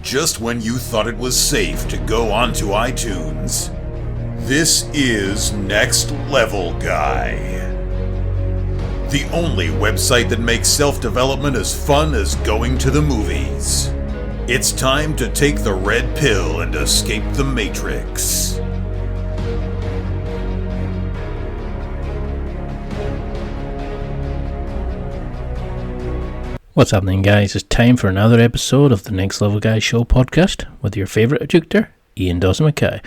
just when you thought it was safe to go onto iTunes. This is Next Level Guy, the only website that makes self-development as fun as going to the movies. It's time to take the red pill and escape the Matrix. What's happening, guys? It's time for another episode of the Next Level Guy Show podcast with your favourite educator, Ian Dawson Mackay.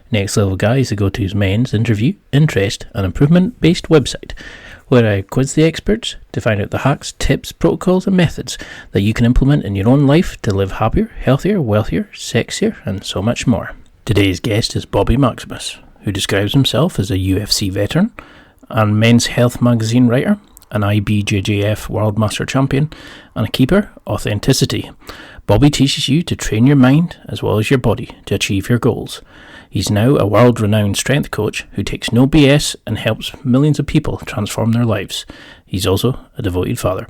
Next Level Guy is the go-to's men's interview, interest and improvement-based website where I quiz the experts to find out the hacks, tips, protocols and methods that you can implement in your own life to live happier, healthier, wealthier, sexier and so much more. Today's guest is Bobby Maximus, who describes himself as a UFC veteran and Men's Health magazine writer, an IBJJF World Master Champion, and a keeper authenticity. Bobby teaches you to train your mind as well as your body to achieve your goals. He's now a world-renowned strength coach who takes no BS and helps millions of people transform their lives. He's also a devoted father.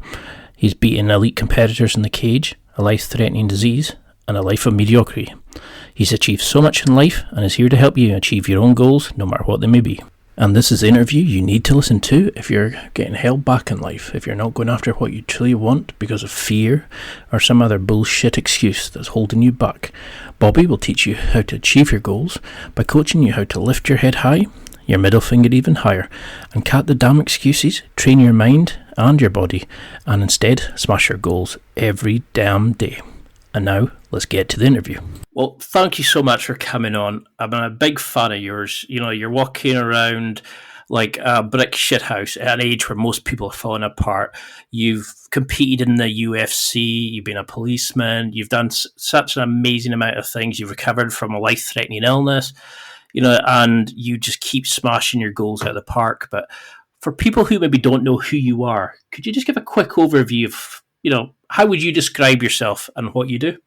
He's beaten elite competitors in the cage, a life-threatening disease, and a life of mediocrity. He's achieved so much in life and is here to help you achieve your own goals, no matter what they may be. And this is the interview you need to listen to if you're getting held back in life, if you're not going after what you truly want because of fear or some other bullshit excuse that's holding you back. Bobby will teach you how to achieve your goals by coaching you how to lift your head high, your middle finger even higher, and cut the damn excuses, train your mind and your body, and instead smash your goals every damn day. And now, let's get to the interview. Well, thank you so much for coming on. I'm a big fan of yours. You know, you're walking around like a brick shithouse at an age where most people are falling apart. You've competed in the UFC. You've been a policeman. You've done such an amazing amount of things. You've recovered from a life-threatening illness, you know, and you just keep smashing your goals out of the park. But for people who maybe don't know who you are, could you just give a quick overview of, you know, how would you describe yourself and what you do?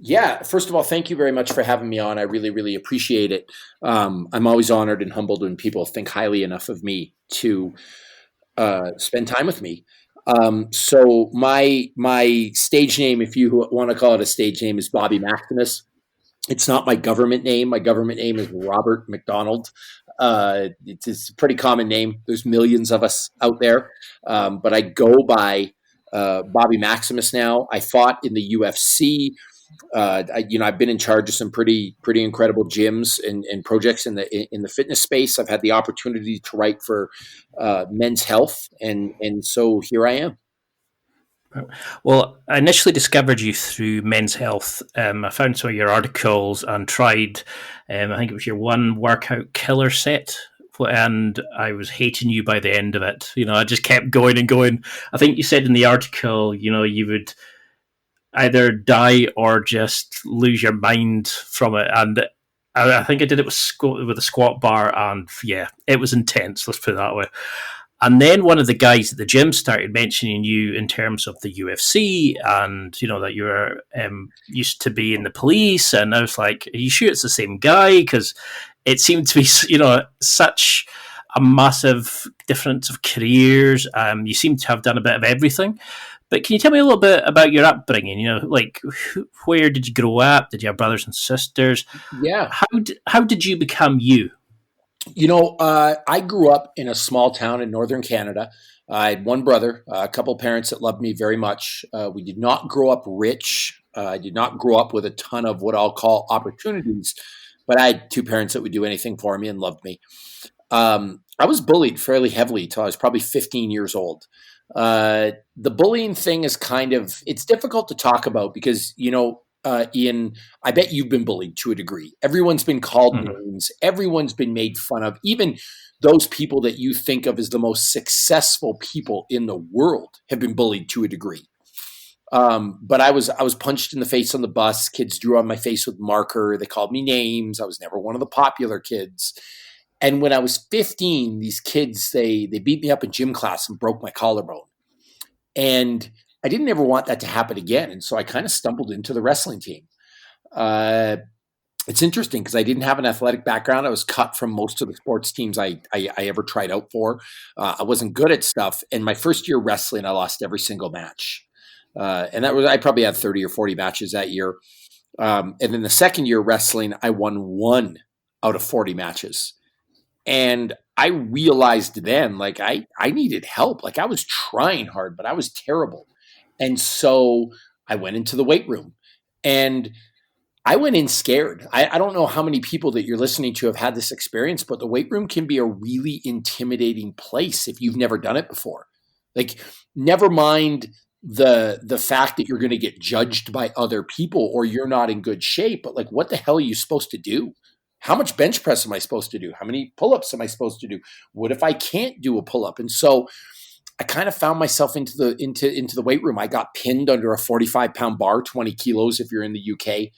Yeah, first of all, thank you very much for having me on. I really, really appreciate it. I'm always honored and humbled when people think highly enough of me to spend time with me. So my stage name, if you want to call it a stage name, is Bobby Maximus. It's not my government name. My government name is Robert McDonald. It's a pretty common name. There's millions of us out there, but I go by Bobby Maximus now. I fought in the UFC. I've been in charge of some pretty incredible gyms and projects in the fitness space. I've had the opportunity to write for Men's Health, and so here I am. Well, I initially discovered you through Men's Health. I found some of your articles and tried, I think it was your one workout killer set, and I was hating you by the end of it. You know, I just kept going and going. I think you said in the article, you know, you would either die or just lose your mind from it. And I think I did it with a squat bar, and yeah, it was intense, let's put it that way. And then one of the guys at the gym started mentioning you in terms of the UFC and, you know, that you were used to be in the police. And I was like, are you sure it's the same guy? Because it seemed to be, you know, such a massive difference of careers. You seem to have done a bit of everything. But can you tell me a little bit about your upbringing? You know, like where did you grow up? Did you have brothers and sisters? Yeah. How did you become you? You know, I grew up in a small town in northern Canada. I had one brother, a couple parents that loved me very much. We did not grow up rich. I did not grow up with a ton of what I'll call opportunities, but I had two parents that would do anything for me and loved me. I was bullied fairly heavily till I was probably 15 years old. The bullying thing is it's difficult to talk about because, you know, Ian, I bet you've been bullied to a degree. Everyone's been called names. Everyone's been made fun of. Even those people that you think of as the most successful people in the world have been bullied to a degree. But I was punched in the face on the bus. Kids drew on my face with marker. They called me names. I was never one of the popular kids. And when I was 15, these kids, they beat me up in gym class and broke my collarbone. And I didn't ever want that to happen again. And so I kind of stumbled into the wrestling team. It's interesting because I didn't have an athletic background. I was cut from most of the sports teams I ever tried out for. I wasn't good at stuff. And my first year wrestling, I lost every single match. And I probably had 30 or 40 matches that year. And then the second year wrestling, I won 1 out of 40 matches. And I realized then, like, I needed help. Like, I was trying hard, but I was terrible. And so I went into the weight room, and I went in scared. I don't know how many people that you're listening to have had this experience, but the weight room can be a really intimidating place if you've never done it before. Like, never mind the fact that you're going to get judged by other people or you're not in good shape, but like, what the hell are you supposed to do? How much bench press am I supposed to do? How many pull-ups am I supposed to do? What if I can't do a pull-up? And so I kind of found myself into the weight room. I got pinned under a 45-pound bar, 20 kilos if you're in the UK.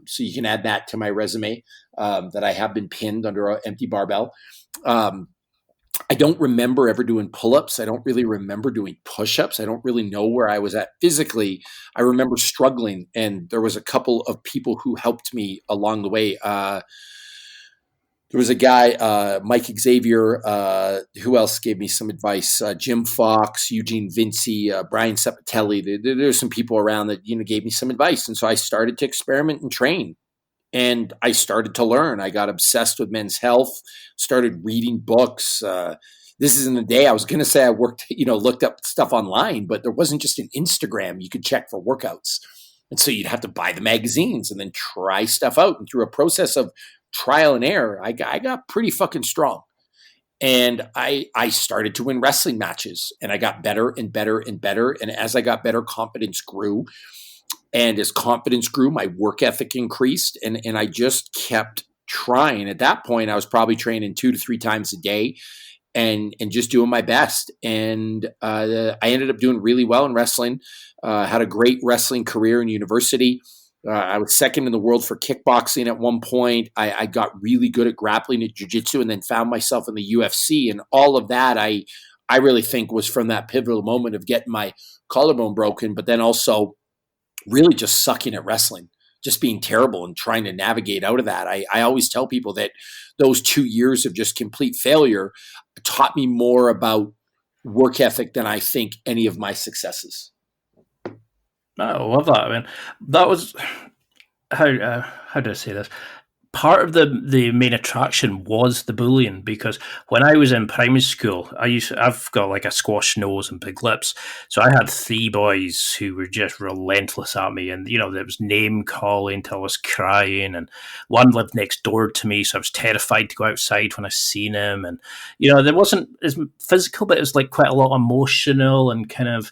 So you can add that to my resume, that I have been pinned under an empty barbell. I don't remember ever doing pull-ups. I don't really remember doing push-ups. I don't really know where I was at physically. I remember struggling, and there was a couple of people who helped me along the way. There was a guy, Mike Xavier, who else gave me some advice? Jim Fox, Eugene Vinci, Brian Sepatelli. There's some people around that, gave me some advice. And so I started to experiment and train. And I started to learn. I got obsessed with men's health, started reading books. This is in the day I was going to say I looked up stuff online, but there wasn't just an Instagram you could check for workouts. And so you'd have to buy the magazines and then try stuff out. And through a process of trial and error, I got pretty fucking strong. And I started to win wrestling matches, and I got better and better and better. And as I got better, confidence grew. And as confidence grew, my work ethic increased, and I just kept trying. At that point, I was probably training 2 to 3 times a day and just doing my best. And I ended up doing really well in wrestling, had a great wrestling career in university. I was second in the world for kickboxing at one point. I got really good at grappling at jiu-jitsu, and then found myself in the UFC. And all of that, I really think was from that pivotal moment of getting my collarbone broken, but then also really just sucking at wrestling, just being terrible and trying to navigate out of that. I always tell people that those 2 years of just complete failure taught me more about work ethic than I think any of my successes. I love that. I mean, that was how do I say this? Part of the main attraction was the bullying, because when I was in primary school, I've got like a squash nose and big lips, so I had 3 boys who were just relentless at me, and there was name calling till I was crying, and one lived next door to me, so I was terrified to go outside when I seen him, and there wasn't as physical, but it was like quite a lot emotional and kind of.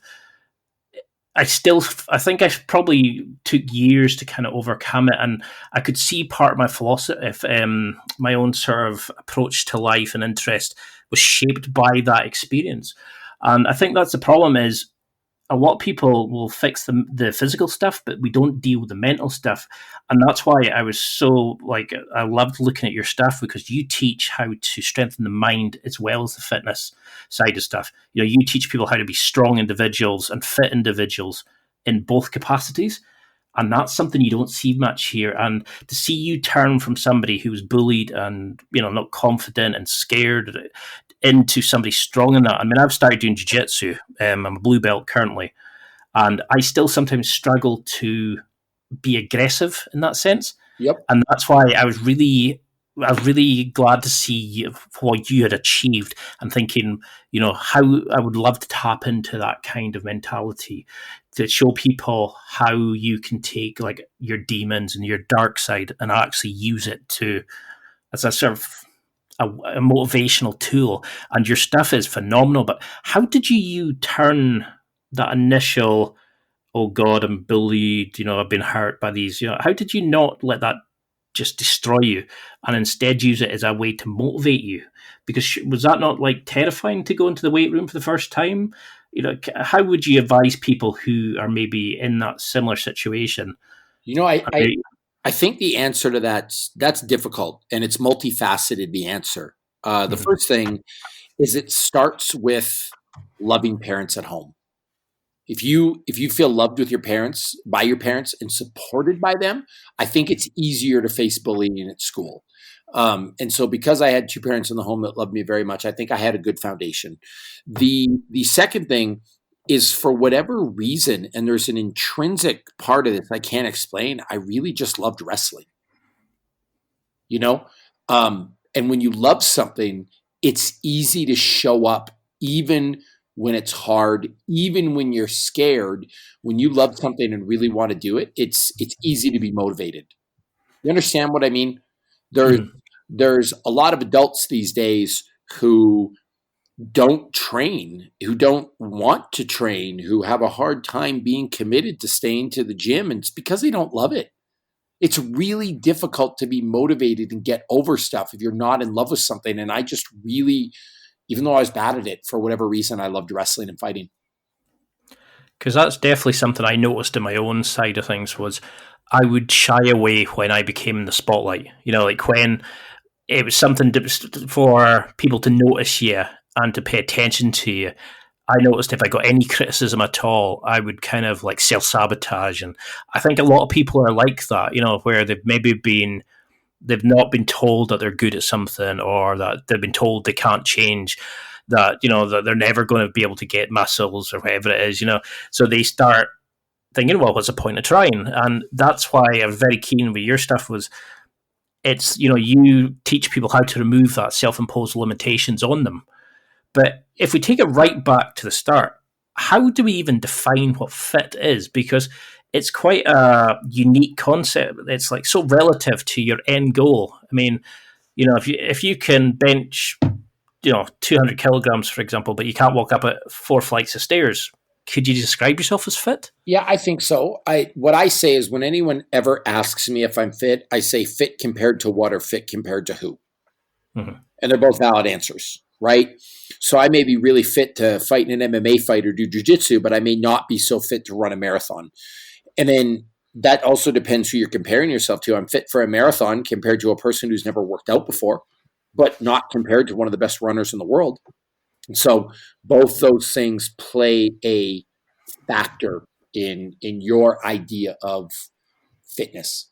I think I probably took years to kind of overcome it, and I could see part of my philosophy, my own sort of approach to life and interest was shaped by that experience. And I think that's the problem is a lot of people will fix the physical stuff, but we don't deal with the mental stuff. And that's why I was so, I loved looking at your stuff, because you teach how to strengthen the mind as well as the fitness side of stuff. You teach people how to be strong individuals and fit individuals in both capacities. And that's something you don't see much here. And to see you turn from somebody who was bullied and, not confident and scared into somebody strong in that. I mean, I've started doing jiu-jitsu. I'm a blue belt currently. And I still sometimes struggle to be aggressive in that sense. Yep. And that's why I was really glad to see what you had achieved, and thinking, how I would love to tap into that kind of mentality to show people how you can take like your demons and your dark side and actually use it as a sort of a motivational tool. And your stuff is phenomenal. But how did you turn that initial, oh God, I'm bullied, I've been hurt by these, how did you not let that just destroy you and instead use it as a way to motivate you? Because was that not like terrifying to go into the weight room for the first time? How would you advise people who are maybe in that similar situation? I think the answer to that's difficult, and it's multifaceted, the answer. The first thing is it starts with loving parents at home. If you feel loved by your parents and supported by them, I think it's easier to face bullying at school. And so because I had 2 parents in the home that loved me very much, I think I had a good foundation. The second thing is for whatever reason, and there's an intrinsic part of this I can't explain, I really just loved wrestling. You know? And when you love something, it's easy to show up even when it's hard, even when you're scared. When you love something and really want to do it, it's easy to be motivated. You understand what I mean? There's a lot of adults these days who don't train, who don't want to train, who have a hard time being committed to staying to the gym, and it's because they don't love it. It's really difficult to be motivated and get over stuff if you're not in love with something. And I just really, even though I was bad at it, for whatever reason, I loved wrestling and fighting. Because that's definitely something I noticed in my own side of things was I would shy away when I became in the spotlight. You know, like when it was something for people to notice you and to pay attention to you. I noticed if I got any criticism at all, I would kind of like self-sabotage. And I think a lot of people are like that, you know, where they've not been told that they're good at something, or that they've been told they can't change, that, you know, that they're never going to be able to get muscles or whatever it is, you know. So they start thinking, well, what's the point of trying? And that's why I was very keen with your stuff was, it's, you know, you teach people how to remove that self-imposed limitations on them. But if we take it right back to the start, how do we even define what fit is? Because it's quite a unique concept. It's like so relative to your end goal. I mean, you know, if you can bench, you know, 200 kilograms, for example, but you can't walk up 4 flights of stairs, could you describe yourself as fit? Yeah, I think so. What I say is when anyone ever asks me if I'm fit, I say fit compared to what or fit compared to who. Mm-hmm. And they're both valid answers, right? So I may be really fit to fight in an MMA fight or do jiu-jitsu, but I may not be so fit to run a marathon. And then that also depends who you're comparing yourself to. I'm fit for a marathon compared to a person who's never worked out before, but not compared to one of the best runners in the world. And so both those things play a factor in your idea of fitness.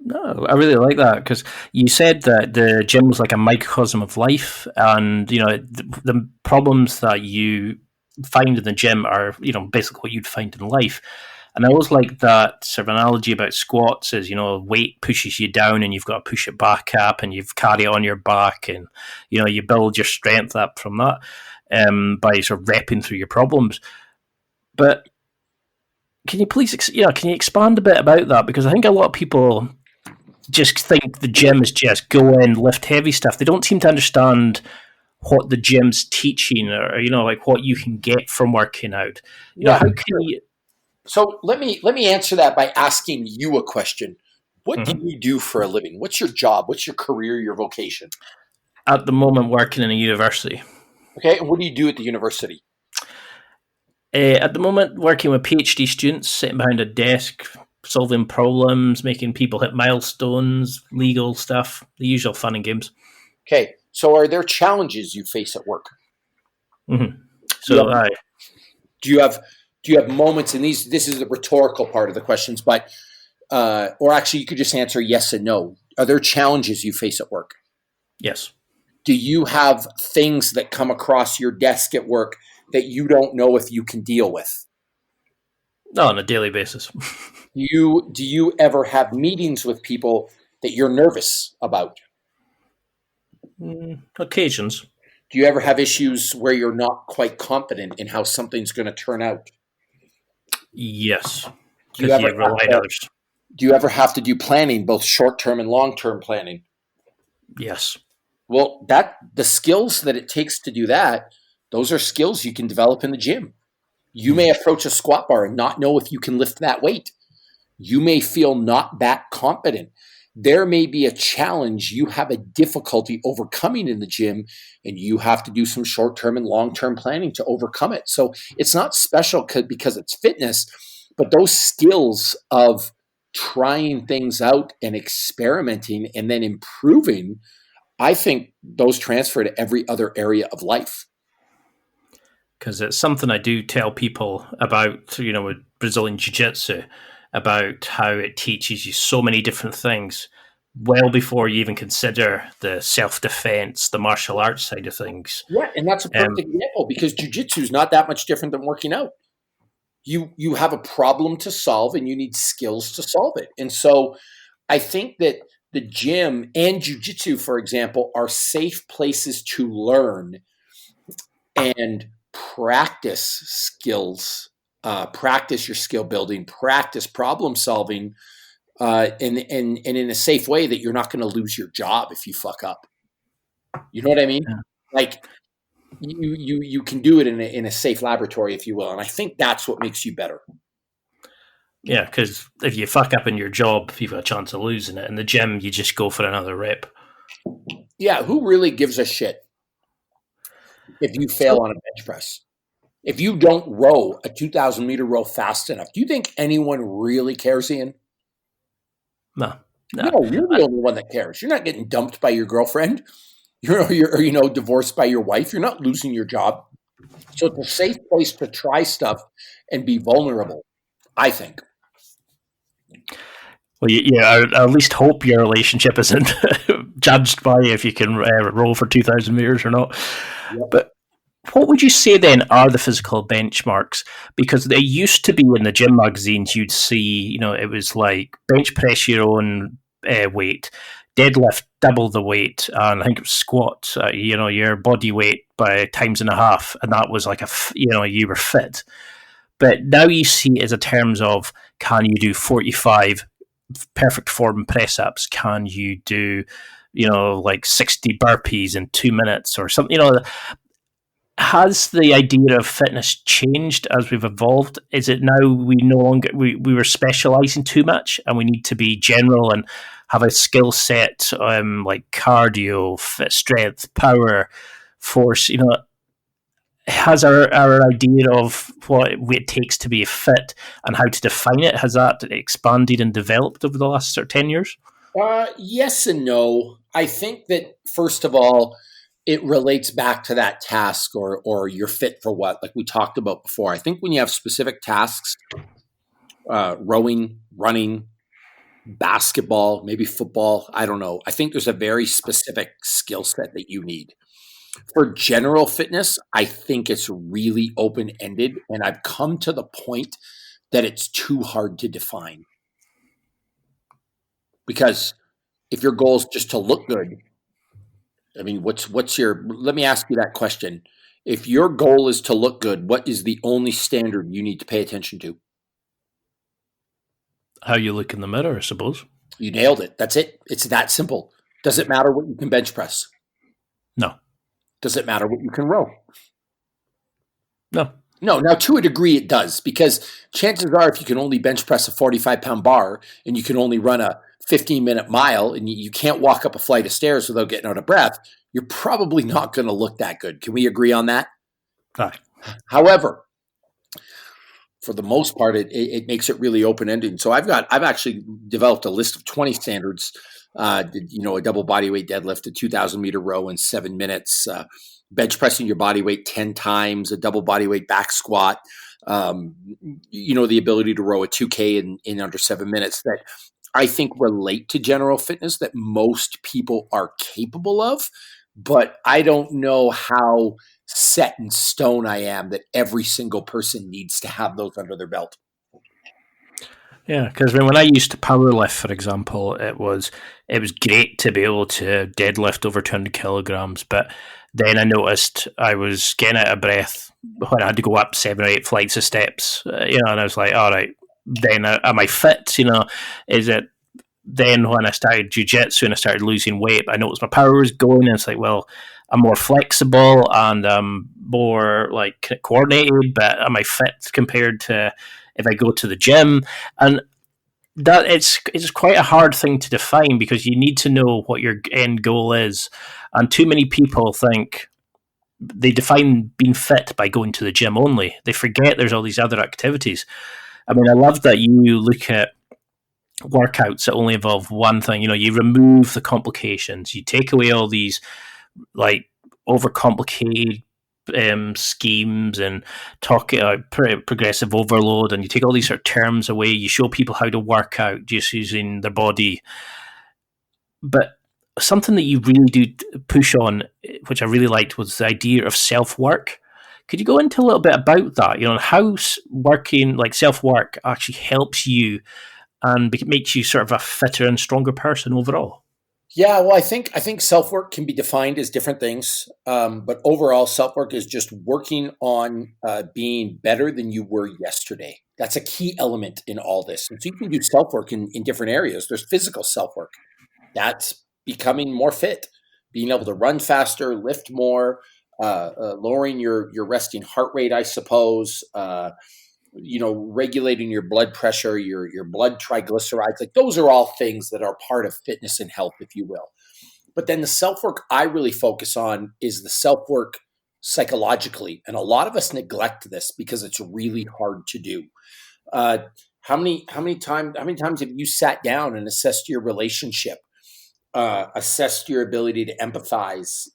No, I really like that, because you said that the gym was like a microcosm of life, and you know the problems that you find in the gym are, you know, basically what you'd find in life. And I always like that sort of analogy about squats is, you know, weight pushes you down and you've got to push it back up, and you've carry it on your back, and you know you build your strength up from that by sort of repping through your problems. But can you please, can you expand a bit about that? Because I think a lot of people just think the gym is just go in, lift heavy stuff. They don't seem to understand what the gym's teaching, or, you know, like what you can get from working out. You know, how can you... So let me answer that by asking you a question. What do you do for a living? What's your job? What's your career, your vocation? At the moment, working in a university. Okay, and what do you do at the university? At the moment, working with PhD students, sitting behind a desk, solving problems, making people hit milestones, legal stuff, the usual fun and games. Okay, so are there challenges you face at work? Mm-hmm. So, do you have moments, and this is the rhetorical part of the questions, but or actually you could just answer yes and no. Are there challenges you face at work? Yes. Do you have things that come across your desk at work that you don't know if you can deal with? No, on a daily basis. Do you ever have meetings with people that you're nervous about? Occasions. Do you ever have issues where you're not quite confident in how something's going to turn out? Yes. Do you ever have to do planning, both short-term and long-term planning? Yes. Well, the skills that it takes to do that, those are skills you can develop in the gym. You may approach a squat bar and not know if you can lift that weight. You may feel not that confident. There may be a challenge you have a difficulty overcoming in the gym, and you have to do some short-term and long-term planning to overcome it. So it's not special because it's fitness, but those skills of trying things out and experimenting and then improving, I think those transfer to every other area of life. Because it's something I do tell people about, you know, with Brazilian Jiu-Jitsu, about how it teaches you so many different things, well before you even consider the self-defense, the martial arts side of things. Yeah, and that's a perfect example because jiu-jitsu is not that much different than working out. You have a problem to solve and you need skills to solve it. And so I think that the gym and jiu-jitsu, for example, are safe places to learn and practice skills, practice your skill building, practice problem solving, and in a safe way that you're not going to lose your job if you fuck up. You know what I mean? Yeah. Like you can do it in a safe laboratory, if you will. And I think that's what makes you better. Yeah, because if you fuck up in your job, you've got a chance of losing it. In the gym, you just go for another rep. Yeah, who really gives a shit if you fail on a bench press? If you don't row a 2,000 meter row fast enough, do you think anyone really cares, Ian? No. No, you're the only one that cares. You're not getting dumped by your girlfriend. You're divorced by your wife. You're not losing your job. So it's a safe place to try stuff and be vulnerable, I think. Well, I at least hope your relationship isn't judged by if you can roll for 2,000 meters or not. Yep. But what would you say then are the physical benchmarks? Because they used to be in the gym magazines, you'd see, it was like bench press your own weight, deadlift double the weight, and I think it was squat, your body weight by times and a half, and that was like you were fit. But now you see it as a terms of, can you do 45 perfect form press ups? Can you do, like 60 burpees in 2 minutes or something? Has the idea of fitness changed as we've evolved? Is it now we no longer we were specializing too much and we need to be general and have a skill set like cardio, strength, power, force? Has our idea of what it takes to be fit and how to define it, has that expanded and developed over the last 10 years? Yes and no. I think that, first of all, it relates back to that task or you're fit for what, like we talked about before. I think when you have specific tasks, rowing, running, basketball, maybe football, I don't know. I think there's a very specific skill set that you need. For general fitness, I think it's really open-ended, and I've come to the point that it's too hard to define. Because if your goal is just to look good, I mean, let me ask you that question. If your goal is to look good, what is the only standard you need to pay attention to? How you look in the mirror, I suppose. You nailed it. That's it. It's that simple. Does it matter what you can bench press? No. Does it matter what you can row? No. No. Now, to a degree, it does, because chances are if you can only bench press a 45-pound bar and you can only run a 15-minute mile and you can't walk up a flight of stairs without getting out of breath, you're probably not going to look that good. Can we agree on that? Aye. However, for the most part, it makes it really open-ended. So I've actually developed a list of 20 standards. A double body weight deadlift, a 2,000 meter row in 7 minutes, bench pressing your body weight 10 times, a double body weight back squat, the ability to row a 2K in under 7 minutes that I think relate to general fitness that most people are capable of, but I don't know how set in stone I am that every single person needs to have those under their belt. Yeah, because when I used to powerlift, for example, it was great to be able to deadlift over 200 kilograms, but then I noticed I was getting out of breath when I had to go up 7 or 8 flights of steps, and I was like, all right, then am I fit? Is it? Then when I started jiu-jitsu and I started losing weight, I noticed my power was going, and it's like, well, I'm more flexible and I'm more like coordinated, but am I fit compared to if I go to the gym? And that it's quite a hard thing to define because you need to know what your end goal is. And too many people think they define being fit by going to the gym only. They forget there's all these other activities. I mean, I love that you look at workouts that only involve one thing. You remove the complications. You take away all these like overcomplicated schemes and talk progressive overload, and you take all these sort of terms away. You show people how to work out just using their body. But something that you really do push on, which I really liked, was the idea of self-work. Could you go into a little bit about that? How working, like self-work, actually helps you and makes you sort of a fitter and stronger person overall? Yeah, well, I think self work can be defined as different things, but overall, self work is just working on being better than you were yesterday. That's a key element in all this. And so you can do self work in different areas. There's physical self work. That's becoming more fit, being able to run faster, lift more, lowering your resting heart rate, I suppose. Regulating your blood pressure, your blood triglycerides, like those are all things that are part of fitness and health, if you will. But then the self work I really focus on is the self work psychologically, and a lot of us neglect this because it's really hard to do. Uh, how many times have you sat down and assessed your relationship, assessed your ability to empathize,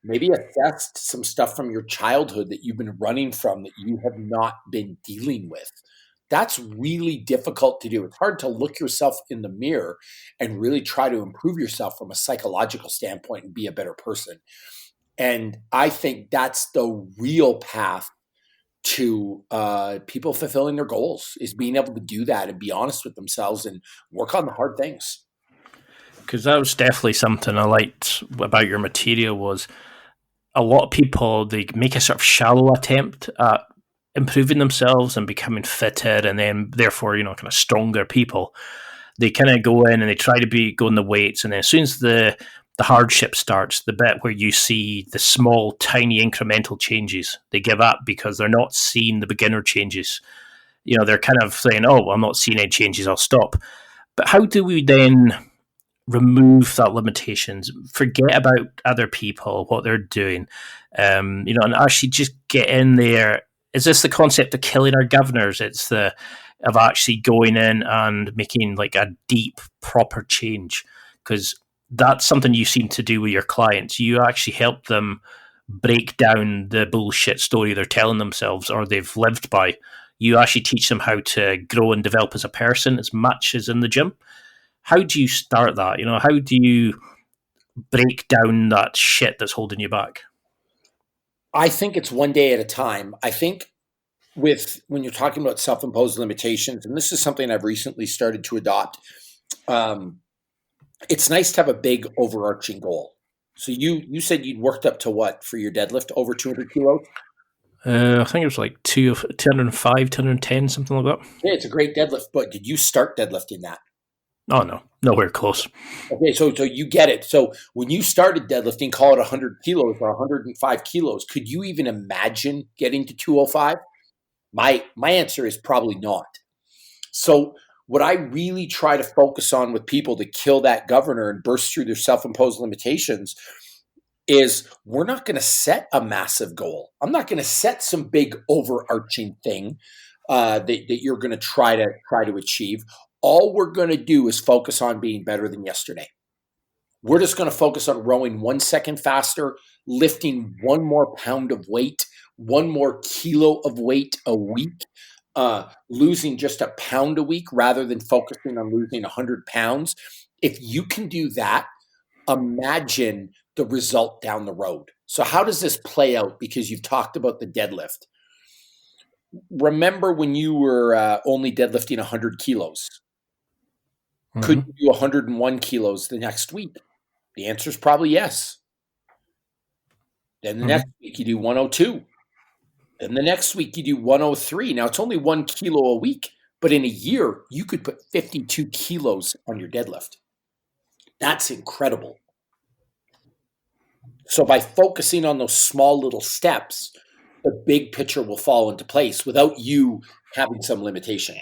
maybe assessed some stuff from your childhood that you've been running from that you have not been dealing with? That's really difficult to do. It's hard to look yourself in the mirror and really try to improve yourself from a psychological standpoint and be a better person. And I think that's the real path to people fulfilling their goals, is being able to do that and be honest with themselves and work on the hard things. Because that was definitely something I liked about your material. Was a lot of people, they make a sort of shallow attempt at improving themselves and becoming fitter, and then therefore kind of stronger people. They kind of go in and they try to go in the weights, and then as soon as the hardship starts, the bit where you see the small, tiny incremental changes, they give up because they're not seeing the beginner changes. They're kind of saying, "Oh, well, I'm not seeing any changes, I'll stop." But how do we then remove that limitations, forget about other people, what they're doing, and actually just get in there? Is this the concept of killing our governors? It's of actually going in and making like a deep, proper change, because that's something you seem to do with your clients. You actually help them break down the bullshit story they're telling themselves or they've lived by. You actually teach them how to grow and develop as a person as much as in the gym. How do you start that? How do you break down that shit that's holding you back? I think it's one day at a time. I think when you're talking about self-imposed limitations, and this is something I've recently started to adopt, it's nice to have a big overarching goal. So you said you'd worked up to what for your deadlift? Over 200 kilos? I think it was like 205, 210, something like that. Yeah, it's a great deadlift, but did you start deadlifting that? Oh, no, nowhere close. Okay, so you get it. So when you started deadlifting, call it 100 kilos or 105 kilos, could you even imagine getting to 205? My answer is probably not. So what I really try to focus on with people to kill that governor and burst through their self-imposed limitations is, we're not going to set a massive goal. I'm not going to set some big overarching thing that you're going to try to achieve. All we're going to do is focus on being better than yesterday. We're just going to focus on rowing 1 second faster, lifting 1 more pound of weight, 1 more kilo of weight a week, losing just a pound a week rather than focusing on losing 100 pounds. If you can do that, imagine the result down the road. So how does this play out? Because you've talked about the deadlift. Remember when you were only deadlifting 100 kilos? Mm-hmm. Could you do 101 kilos the next week? The answer is probably yes. Then the next week you do 102. Then the next week you do 103. Now it's only 1 kilo a week, but in a year you could put 52 kilos on your deadlift. That's incredible. So by focusing on those small little steps, the big picture will fall into place without you having some limitation.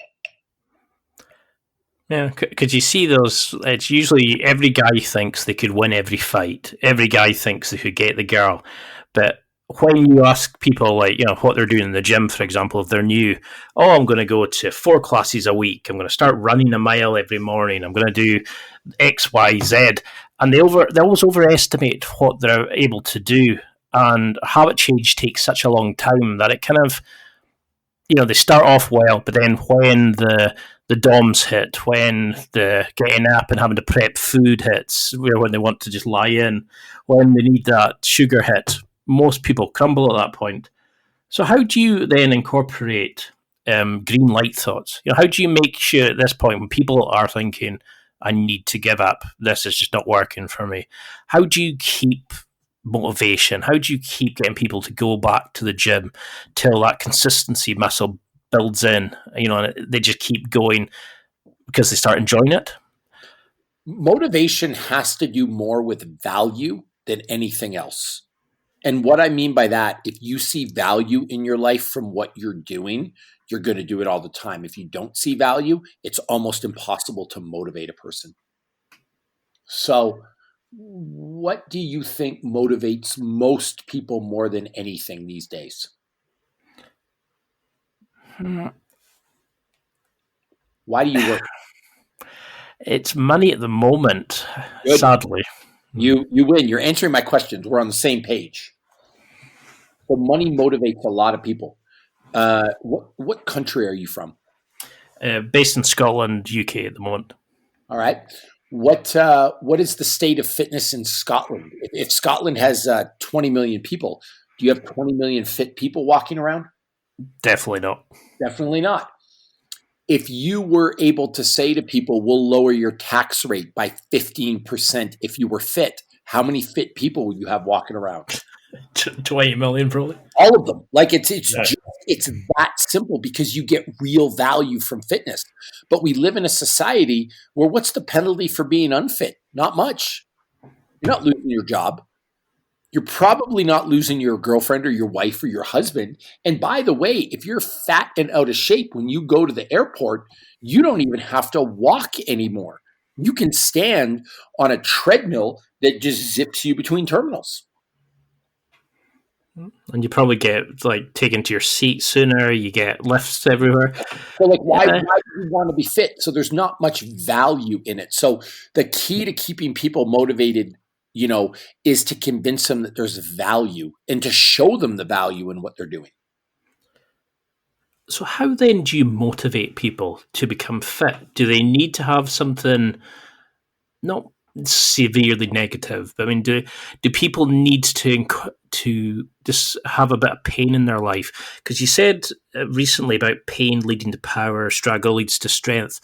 Yeah, because you see those, it's usually every guy thinks they could win every fight. Every guy thinks they could get the girl. But when you ask people, like, what they're doing in the gym, for example, if they're new, I'm going to go to 4 classes a week. I'm going to start running a mile every morning. I'm going to do X, Y, Z. And they always overestimate what they're able to do. And habit change takes such a long time that it kind of, they start off well, but then when the the DOMs hit, when the getting up and having to prep food hits, when they want to just lie in, when they need that sugar hit, most people crumble at that point. So how do you then incorporate green light thoughts? How do you make sure at this point when people are thinking, I need to give up, this is just not working for me, how do you keep motivation? How do you keep getting people to go back to the gym till that consistency muscle builds in, and they just keep going because they start enjoying it? Motivation has to do more with value than anything else. And what I mean by that, if you see value in your life from what you're doing, you're going to do it all the time. If you don't see value, it's almost impossible to motivate a person. So, what do you think motivates most people more than anything these days? Why do you work? It's money at the moment, Good. sadly. You win. You're answering my questions. We're on the same page. So money motivates a lot of people. What country are you from? Based in Scotland, UK at the moment. All right. What is the state of fitness in Scotland? If Scotland has 20 million people, do you have 20 million fit people walking around? Definitely not. Definitely not. If you were able to say to people, we'll lower your tax rate by 15% if you were fit, how many fit people would you have walking around? 20 million, probably. All of them. Like it's that simple because you get real value from fitness. But we live in a society where what's the penalty for being unfit? Not much. You're not losing your job. You're probably not losing your girlfriend or your wife or your husband. And by the way, if you're fat and out of shape, when you go to the airport, you don't even have to walk anymore. You can stand on a treadmill that just zips you between terminals. And you probably get taken to your seat sooner. You get lifts everywhere. So why do you want to be fit? So there's not much value in it. So the key to keeping people motivated, is to convince them that there's value and to show them the value in what they're doing. So how then do you motivate people to become fit? Do they need to have something not severely negative, but do people need to just have a bit of pain in their life? Because you said recently about pain leading to power, struggle leads to strength.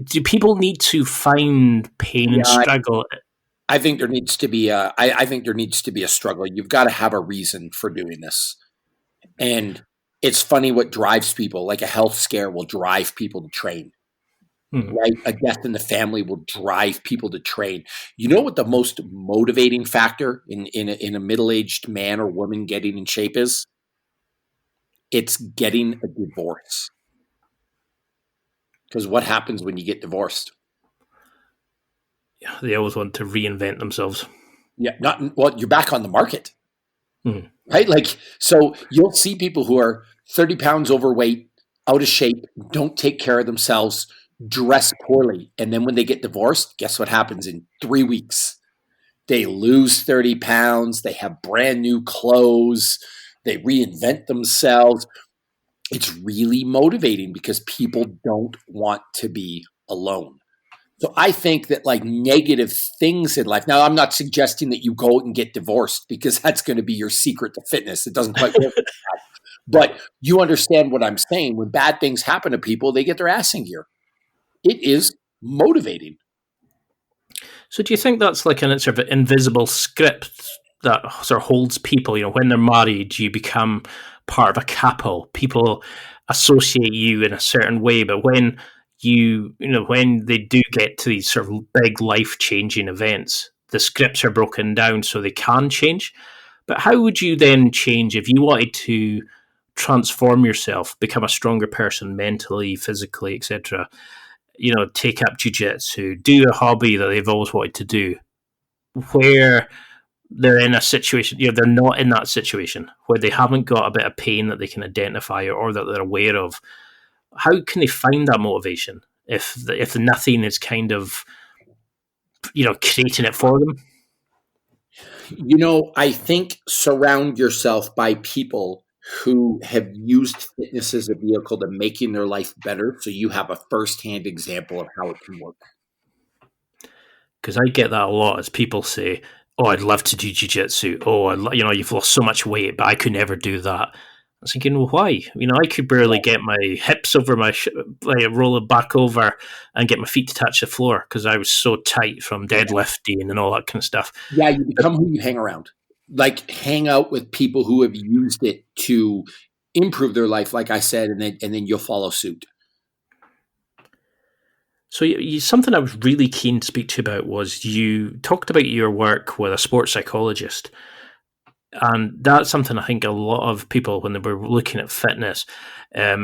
Do people need to find pain and struggle? I think there needs to be a struggle. You've got to have a reason for doing this. And it's funny what drives people, like a health scare will drive people to train. Right? A death in the family will drive people to train. You know what the most motivating factor in a middle-aged man or woman getting in shape is? It's getting a divorce. Because what happens when you get divorced? They always want to reinvent themselves. Yeah, you're back on the market. Right? So you'll see people who are 30 pounds overweight, out of shape, don't take care of themselves, dress poorly. And then when they get divorced, guess what happens in 3 weeks? They lose 30 pounds. They have brand new clothes. They reinvent themselves. It's really motivating because people don't want to be alone. So I think that negative things in life. Now, I'm not suggesting that you go and get divorced because that's going to be your secret to fitness. It doesn't quite work like that. But you understand what I'm saying. When bad things happen to people, they get their ass in gear. It is motivating. So do you think that's like an sort of invisible script that sort of holds people? When they're married, you become part of a couple. People associate you in a certain way, but when when they do get to these sort of big life-changing events, the scripts are broken down so they can change. But how would you then change if you wanted to transform yourself, become a stronger person mentally, physically, etc.? Take up jiu-jitsu, do a hobby that they've always wanted to do, where they're in a situation, they're not in that situation, where they haven't got a bit of pain that they can identify or that they're aware of. How can they find that motivation if nothing is kind of, creating it for them? I think surround yourself by people who have used fitness as a vehicle to making their life better, so you have a firsthand example of how it can work. Because I get that a lot as people say, "Oh, I'd love to do jiu-jitsu. Oh, you've lost so much weight, but I could never do that." I was thinking, well, why? I could barely get my hips over roll it back over and get my feet to touch the floor because I was so tight from deadlifting and all that kind of stuff. Yeah, you become who you hang around. Like, hang out with people who have used it to improve their life, like I said, and then you'll follow suit. So something I was really keen to speak to you about was you talked about your work with a sports psychologist. And that's something I think a lot of people, when they were looking at fitness, I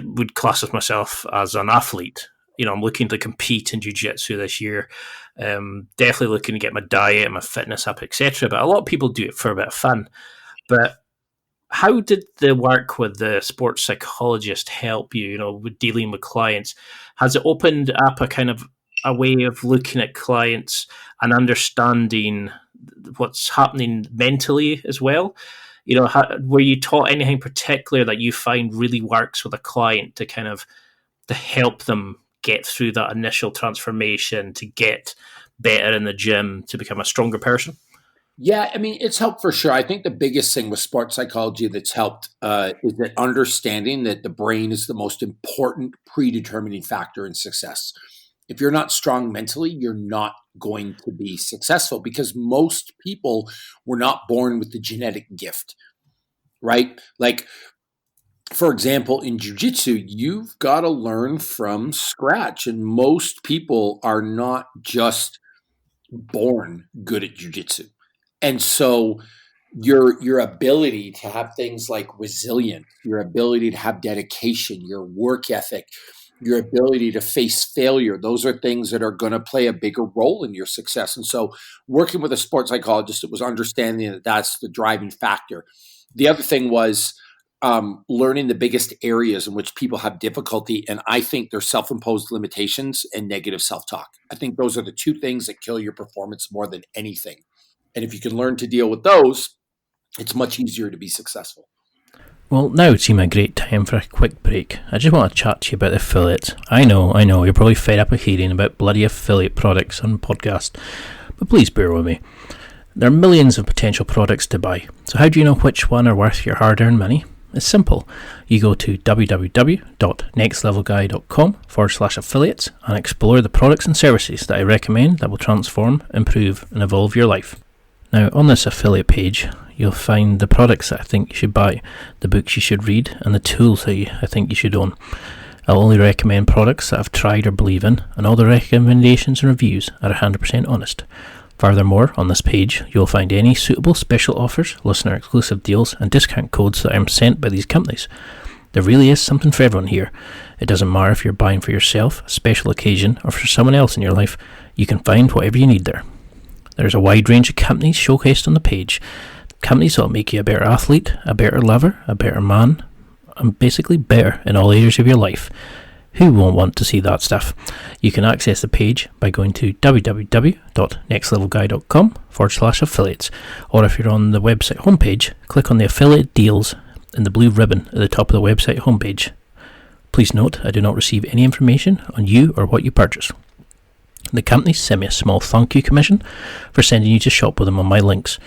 would class myself as an athlete. I'm looking to compete in jiu-jitsu this year. Definitely looking to get my diet and my fitness up, etc. But a lot of people do it for a bit of fun. But how did the work with the sports psychologist help you, with dealing with clients? Has it opened up a kind of a way of looking at clients and understanding what's happening mentally as well? Were you taught anything particular that you find really works with a client to help them get through that initial transformation, to get better in the gym, to become a stronger person? Yeah, it's helped for sure. I think the biggest thing with sports psychology that's helped is that understanding that the brain is the most important predetermining factor in success. If you're not strong mentally, you're not going to be successful, because most people were not born with the genetic gift, right? Like, for example, in jiu-jitsu, you've got to learn from scratch, and most people are not just born good at jiu-jitsu. And so your ability to have things like resilience, your ability to have dedication, your work ethic, your ability to face failure, those are things that are going to play a bigger role in your success. And so working with a sports psychologist, it was understanding that that's the driving factor. The other thing was learning the biggest areas in which people have difficulty. And I think they're self-imposed limitations and negative self-talk. I think those are the two things that kill your performance more than anything. And if you can learn to deal with those, it's much easier to be successful. Well, now would seem a great time for a quick break. I just want to chat to you about the affiliates. I know, you're probably fed up of hearing about bloody affiliate products on podcast, but please bear with me. There are millions of potential products to buy, so how do you know which one are worth your hard-earned money? It's simple. You go to www.nextlevelguy.com/affiliates and explore the products and services that I recommend that will transform, improve, and evolve your life. Now, on this affiliate page, you'll find the products that I think you should buy, the books you should read, and the tools that I think you should own. I'll only recommend products that I've tried or believe in, and all the recommendations and reviews are 100% honest. Furthermore, on this page, you'll find any suitable special offers, listener exclusive deals, and discount codes that I'm sent by these companies. There really is something for everyone here. It doesn't matter if you're buying for yourself, a special occasion, or for someone else in your life, you can find whatever you need there. There's a wide range of companies showcased on the page. Companies that will make you a better athlete, a better lover, a better man, and basically better in all areas of your life. Who won't want to see that stuff? You can access the page by going to www.nextlevelguy.com/affiliates, or if you're on the website homepage, click on the affiliate deals in the blue ribbon at the top of the website homepage. Please note, I do not receive any information on you or what you purchase. The companies send me a small thank you commission for sending you to shop with them on my links.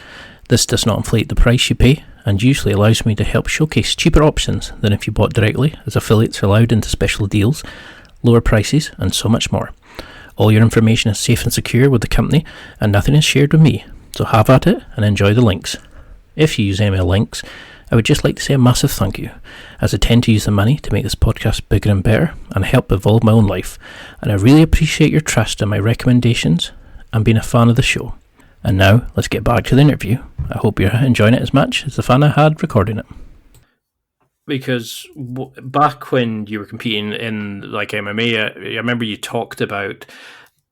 This does not inflate the price you pay, and usually allows me to help showcase cheaper options than if you bought directly, as affiliates are allowed into special deals, lower prices, and so much more. All your information is safe and secure with the company, and nothing is shared with me, so have at it and enjoy the links. If you use any of my links, I would just like to say a massive thank you, as I tend to use the money to make this podcast bigger and better and help evolve my own life, and I really appreciate your trust in my recommendations and being a fan of the show. And now, let's get back to the interview. I hope you're enjoying it as much as the fun I had recording it. Because back when you were competing in like MMA, I remember you talked about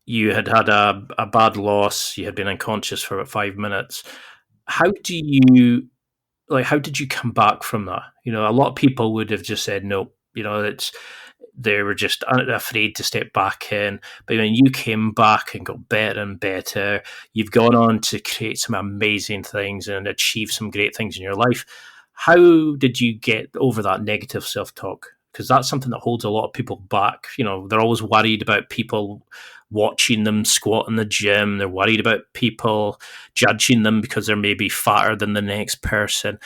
you had a bad loss, you had been unconscious for about 5 minutes. How did you come back from that? A lot of people would have just said no. They were just afraid to step back in. But when you came back and got better and better, you've gone on to create some amazing things and achieve some great things in your life. How did you get over that negative self-talk? Because that's something that holds a lot of people back. They're always worried about people watching them squat in the gym. They're worried about people judging them because they're maybe fatter than the next person.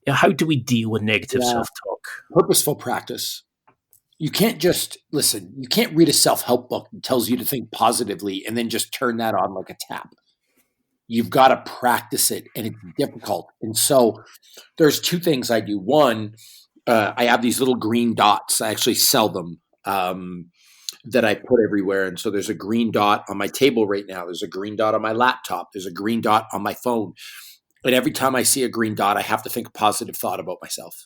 How do we deal with negative self-talk? Purposeful practice. You can't just listen. You can't read a self-help book that tells you to think positively and then just turn that on like a tap. You've got to practice it, and it's difficult. And so there's two things I do. One, I have these little green dots. I actually sell them that I put everywhere. And so there's a green dot on my table right now. There's a green dot on my laptop. There's a green dot on my phone. And every time I see a green dot, I have to think a positive thought about myself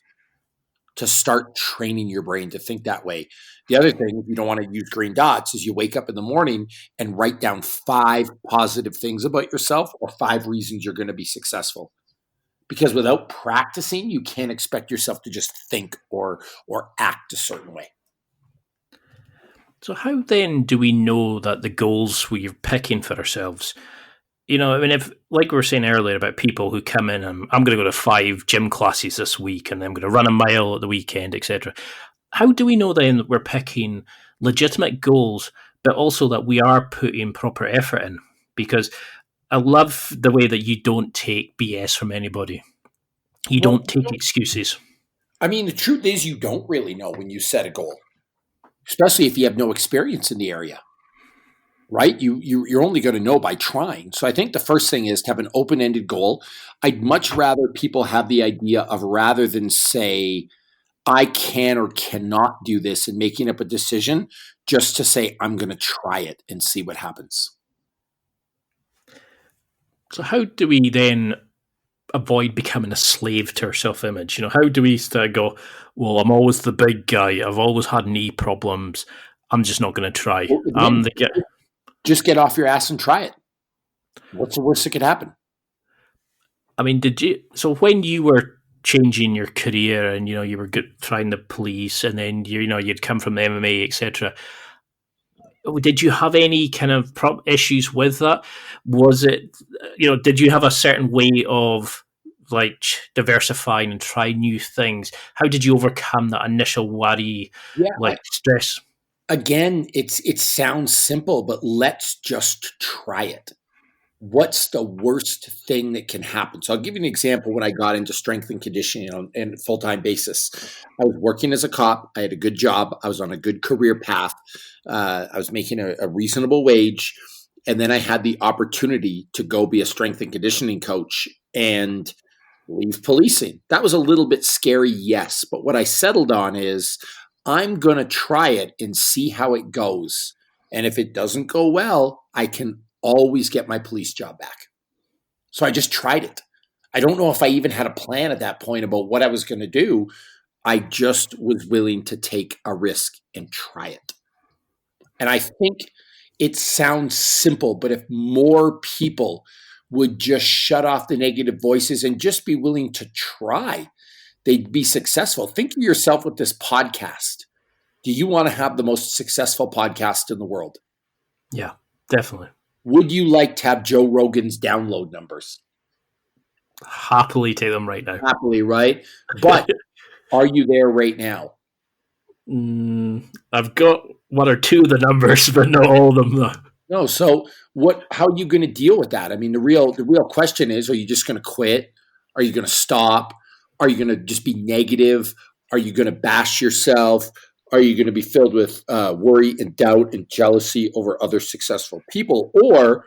to start training your brain to think that way. The other thing, if you don't want to use green dots, is you wake up in the morning and write down 5 positive things about yourself or 5 reasons you're going to be successful. Because without practicing, you can't expect yourself to just think or act a certain way. So how then do we know that the goals we're picking for ourselves, if, like we were saying earlier about people who come in and I'm going to go to 5 gym classes this week and then I'm going to run a mile at the weekend, etc. How do we know then that we're picking legitimate goals, but also that we are putting proper effort in? Because I love the way that you don't take BS from anybody. You don't take excuses. I mean, the truth is you don't really know when you set a goal, especially if you have no experience in the area. Right? You're only going to know by trying. So I think the first thing is to have an open-ended goal. I'd much rather people have the idea of, rather than say, I can or cannot do this and making up a decision, just to say, I'm going to try it and see what happens. So how do we then avoid becoming a slave to our self-image? How do we go, well, I'm always the big guy. I've always had knee problems. I'm just not going to try. Well, just get off your ass and try it. What's the worst that could happen? I mean, so when you were changing your career and, you were trying the police and then, you'd come from MMA, etc., did you have any kind of issues with that? Was it, did you have a certain way of like diversifying and try new things? How did you overcome that initial worry, stress? Again, it sounds simple, but let's just try it. What's the worst thing that can happen? So I'll give you an example. When I got into strength and conditioning on a full-time basis, I was working as a cop. I had a good job. I was on a good career path. I was making a reasonable wage. And then I had the opportunity to go be a strength and conditioning coach and leave policing. That was a little bit scary, yes. But what I settled on is, I'm going to try it and see how it goes. And if it doesn't go well, I can always get my police job back. So I just tried it. I don't know if I even had a plan at that point about what I was going to do. I just was willing to take a risk and try it. And I think it sounds simple, but if more people would just shut off the negative voices and just be willing to try, they'd be successful. Think of yourself with this podcast. Do you want to have the most successful podcast in the world? Yeah, definitely. Would you like to have Joe Rogan's download numbers? Happily take them right now. Happily, right? But are you there right now? I've got 1 or 2 of the numbers, but not all of them though. No. So how are you going to deal with that? I mean, the real question is, are you just going to quit? Are you going to stop? Are you going to just be negative? Are you going to bash yourself? Are you going to be filled with worry and doubt and jealousy over other successful people? Or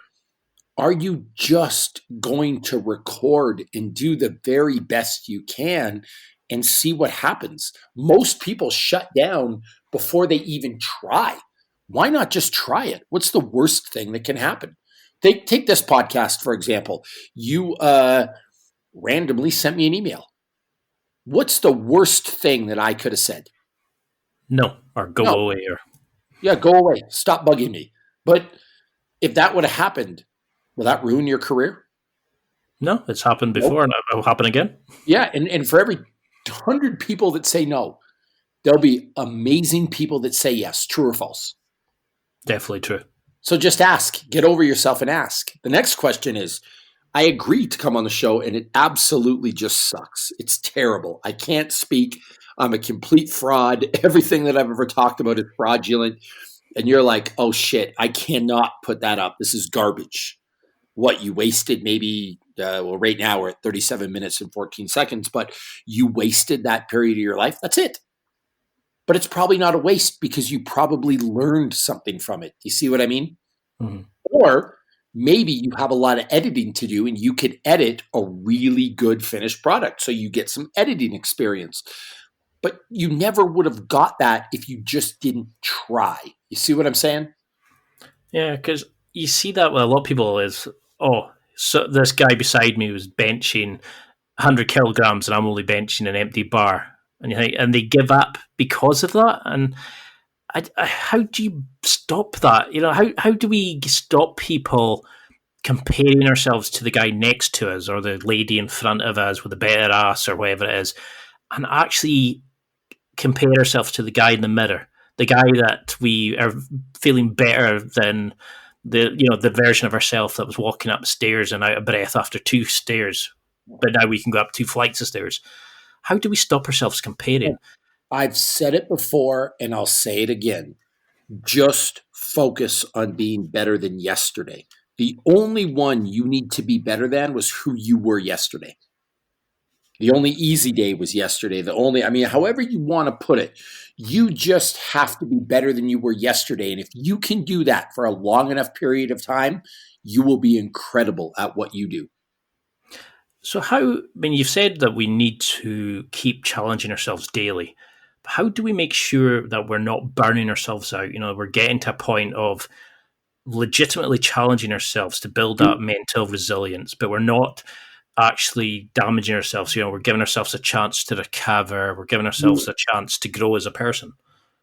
are you just going to record and do the very best you can and see what happens? Most people shut down before they even try. Why not just try it? What's the worst thing that can happen? Take this podcast, for example. You randomly sent me an email. What's the worst thing that I could have said? No, or go away. Yeah, go away. Stop bugging me. But if that would have happened, will that ruin your career? No, it's happened before and it will happen again. Yeah, and for every 100 people that say no, there'll be amazing people that say yes. True or false? Definitely true. So just ask. Get over yourself and ask. The next question is, I agreed to come on the show, and it absolutely just sucks. It's terrible. I can't speak. I'm a complete fraud. Everything that I've ever talked about is fraudulent. And you're like, oh shit, I cannot put that up. This is garbage. What, you wasted maybe, right now we're at 37 minutes and 14 seconds, but you wasted that period of your life. That's it. But it's probably not a waste because you probably learned something from it. You see what I mean? Mm-hmm. Or maybe you have a lot of editing to do and you could edit a really good finished product. So you get some editing experience. But you never would have got that if you just didn't try. You see what I'm saying? Yeah, because you see that with a lot of people is, oh, so this guy beside me was benching 100 kilograms and I'm only benching an empty bar. And you think, and they give up because of that. And how do you stop that? You know, how do we stop people comparing ourselves to the guy next to us or the lady in front of us with a better ass or whatever it is, and actually compare ourselves to the guy in the mirror, the guy that we are feeling better than the version of ourselves that was walking up stairs and out of breath after 2 stairs, but now we can go up 2 flights of stairs. How do we stop ourselves comparing? I've said it before and I'll say it again. Just focus on being better than yesterday. The only one you need to be better than was who you were yesterday. The only easy day was yesterday. However you want to put it, you just have to be better than you were yesterday. And if you can do that for a long enough period of time, you will be incredible at what you do. So you've said that we need to keep challenging ourselves daily. But how do we make sure that we're not burning ourselves out? We're getting to a point of legitimately challenging ourselves to build that mental resilience, but we're not actually damaging ourselves. We're giving ourselves a chance to recover. We're giving ourselves a chance to grow as a person.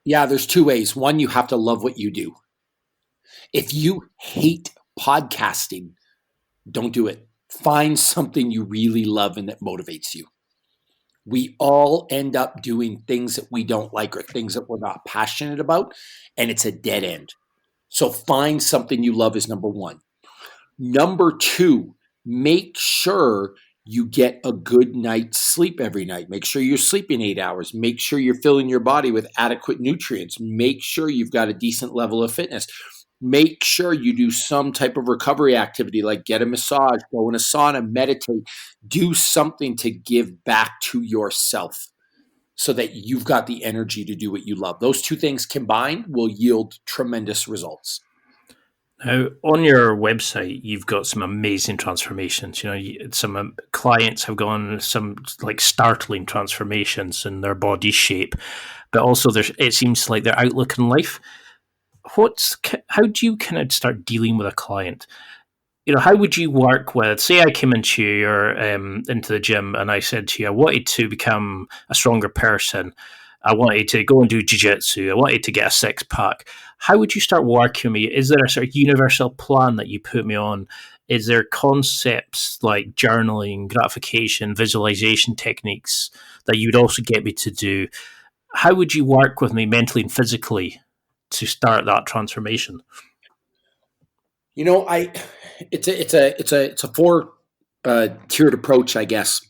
Yeah, there's 2 ways. One, you have to love what you do. If you hate podcasting, don't do it. Find something you really love and that motivates you. We all end up doing things that we don't like or things that we're not passionate about, and it's a dead end. So find something you love is number 1. Number 2, make sure you get a good night's sleep every night. Make sure you're sleeping 8 hours. Make sure you're filling your body with adequate nutrients. Make sure you've got a decent level of fitness. Make sure you do some type of recovery activity like get a massage, go in a sauna, meditate, do something to give back to yourself so that you've got the energy to do what you love. Those 2 things combined will yield tremendous results. Now, on your website, you've got some amazing transformations. Some clients have gone some startling transformations in their body shape, but also it seems like their outlook in life. How do you kind of start dealing with a client? How would you work with, say I came into the gym and I said to you, I wanted to become a stronger person. I wanted to go and do jiu-jitsu. I wanted to get a 6-pack. How would you start working with me? Is there a sort of universal plan that you put me on? Is there concepts like journaling, gratification, visualization techniques that you would also get me to do? How would you work with me mentally and physically to start that transformation? It's a 4 tiered approach, I guess.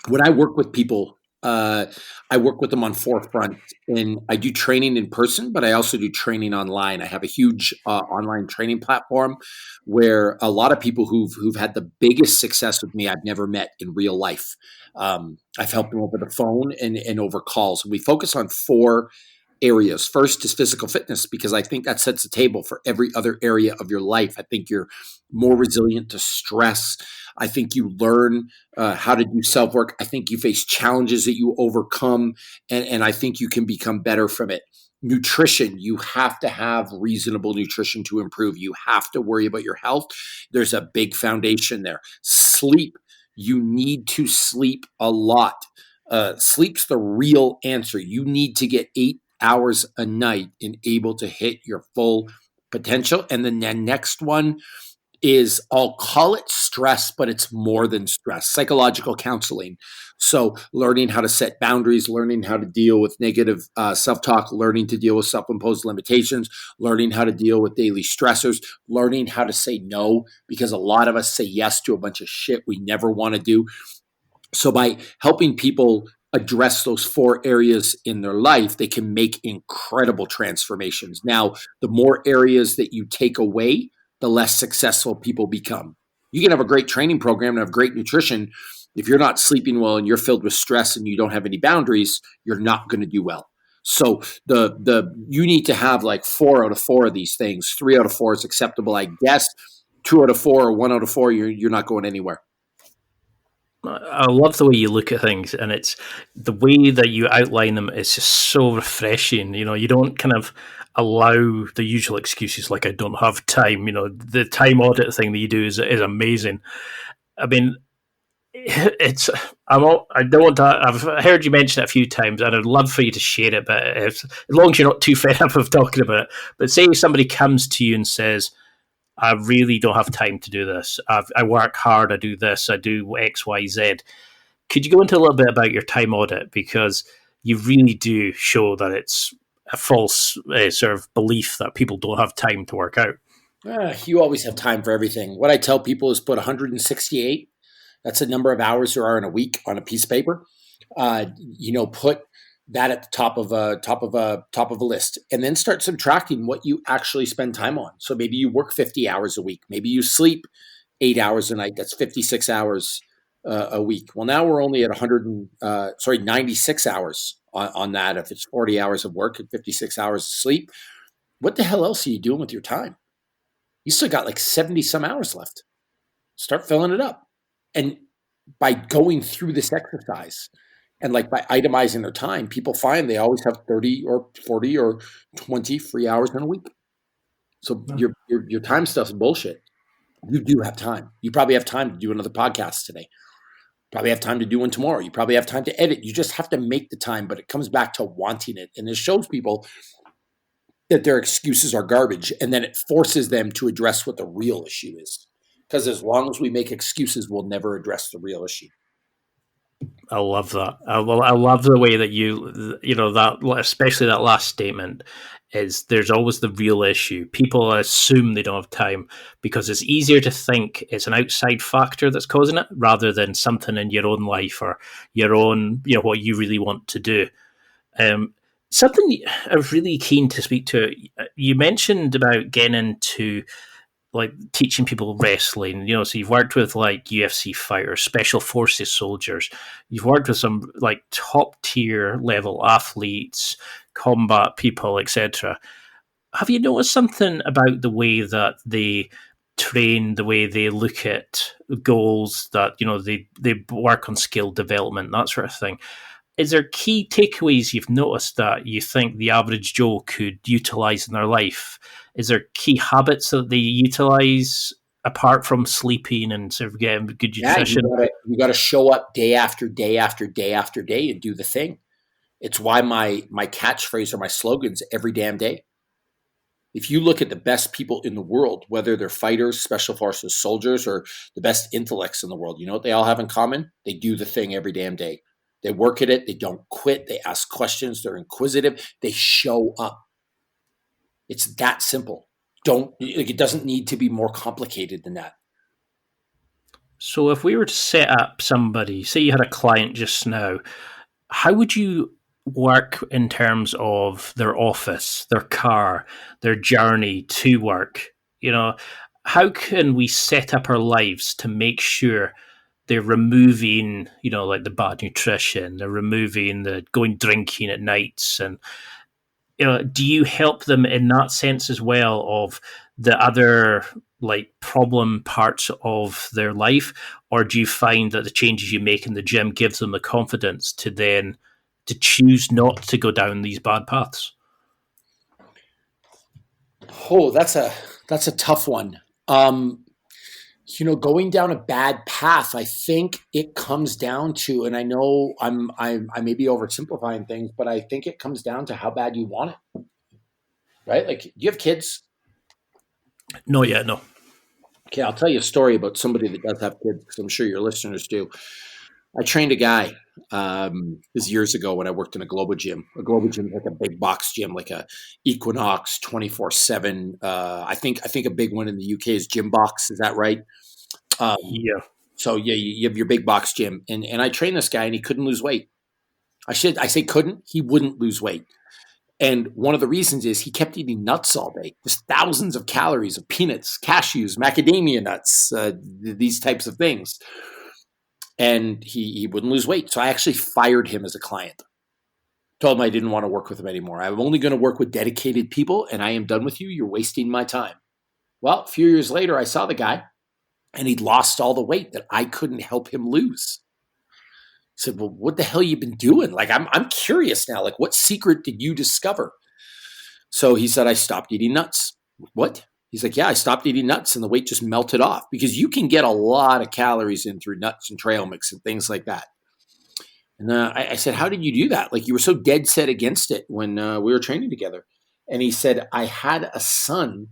When I work with people, I work with them on 4 fronts, and I do training in person, but I also do training online. I have a huge online training platform where a lot of people who've had the biggest success with me I've never met in real life. I've helped them over the phone and over calls. We focus on 4 areas. First is physical fitness, because I think that sets the table for every other area of your life. I think you're more resilient to stress. I think you learn how to do self-work. I think you face challenges that you overcome, and I think you can become better from it. Nutrition, you have to have reasonable nutrition to improve. You have to worry about your health. There's a big foundation there. Sleep, you need to sleep a lot. Sleep's the real answer. You need to get 8 hours a night and able to hit your full potential. And then the next one is, I'll call it stress, but it's more than stress, psychological counseling. So learning how to set boundaries, learning how to deal with negative self-talk, learning to deal with self-imposed limitations, learning how to deal with daily stressors, learning how to say no, because a lot of us say yes to a bunch of shit we never want to do. So by helping people address those 4 areas in their life, they can make incredible transformations. Now, the more areas that you take away, the less successful people become. You can have a great training program and have great nutrition. If you're not sleeping well and you're filled with stress and you don't have any boundaries, you're not going to do well. So you need to have like 4 out of 4 of these things. 3 out of 4 is acceptable, I guess. 2 out of 4 or 1 out of 4, you're not going anywhere. I love the way you look at things, and it's the way that you outline them is just so refreshing. You don't kind of allow the usual excuses like I don't have time. The time audit thing that you do is amazing. I mean, I don't want to. I've heard you mention it a few times, and I'd love for you to share it. But as long as you're not too fed up of talking about it. But say somebody comes to you and says, I really don't have time to do this. I work hard. I do this. I do X, Y, Z. Could you go into a little bit about your time audit? Because you really do show that it's a false sort of belief that people don't have time to work out. You always have time for everything. What I tell people is put 168. That's the number of hours there are in a week on a piece of paper. Put that at the top of a list, and then start subtracting what you actually spend time on. So maybe you work 50 hours a week. Maybe you sleep 8 hours a night. That's 56 hours a week. Well, now we're only at 96 hours on that. If it's 40 hours of work and 56 hours of sleep, what the hell else are you doing with your time? You still got like 70 some hours left. Start filling it up. And by going through this exercise, and like by itemizing their time, people find they always have 30 or 40 or 20 free hours in a week. So your time stuff's bullshit. You do have time. You probably have time to do another podcast today. Probably have time to do one tomorrow. You probably have time to edit. You just have to make the time, but it comes back to wanting it. And it shows people that their excuses are garbage. And then it forces them to address what the real issue is. Because as long as we make excuses, we'll never address the real issue. I love that. I love the way that that, especially that last statement, is there's always the real issue. People assume they don't have time because it's easier to think it's an outside factor that's causing it rather than something in your own life or your own, what you really want to do. Something I was really keen to speak to. You mentioned about getting into like teaching people wrestling, so you've worked with like UFC fighters, special forces soldiers. You've worked with some like top tier level athletes, combat people, etc. Have you noticed something about the way that they train, the way they look at goals, that, they work on skill development, that sort of thing? Is there key takeaways you've noticed that you think the average Joe could utilize in their life? Is there key habits that they utilize apart from sleeping and sort of getting good nutrition? You got to show up day after day after day after day and do the thing. It's why my catchphrase or my slogan's every damn day. If you look at the best people in the world, whether they're fighters, special forces soldiers, or the best intellects in the world, you know what they all have in common? They do the thing every damn day. They work at it. They don't quit. They ask questions. They're inquisitive. They show up. It's that simple. It doesn't need to be more complicated than that. So if we were to set up somebody, say you had a client just now, how would you work in terms of their office, their car, their journey to work? How can we set up our lives to make sure they're removing, like the bad nutrition, they're removing the going drinking at nights, and do you help them in that sense as well of the other like problem parts of their life, or do you find that the changes you make in the gym gives them the confidence to choose not to go down these bad paths? Oh, that's a tough one. Going down a bad path, I think it comes down to, and I know I may be oversimplifying things, but I think it comes down to how bad you want it, right? Like, do you have kids? Not yet, no. Okay, I'll tell you a story about somebody that does have kids, because I'm sure your listeners do. I trained a guy This is years ago when I worked in a global gym. A global gym is like a big box gym, like a Equinox 24/7. I think a big one in the UK is Gym Box. Is that right? Yeah. So yeah, you have your big box gym, and I trained this guy, and he couldn't lose weight. I say couldn't. He wouldn't lose weight. And one of the reasons is he kept eating nuts all day, just thousands of calories of peanuts, cashews, macadamia nuts, these types of things. And he wouldn't lose weight. So I actually fired him as a client. Told him I didn't want to work with him anymore. I'm only going to work with dedicated people, and I am done with you. You're wasting my time. Well, a few years later, I saw the guy, and he'd lost all the weight that I couldn't help him lose. I said, well, what the hell you been doing? Like, I'm curious now. Like, what secret did you discover? So he said, I stopped eating nuts. What? He's like, yeah, I stopped eating nuts and the weight just melted off, because you can get a lot of calories in through nuts and trail mix and things like that. And I said, how did you do that? Like, you were so dead set against it when we were training together. And he said, I had a son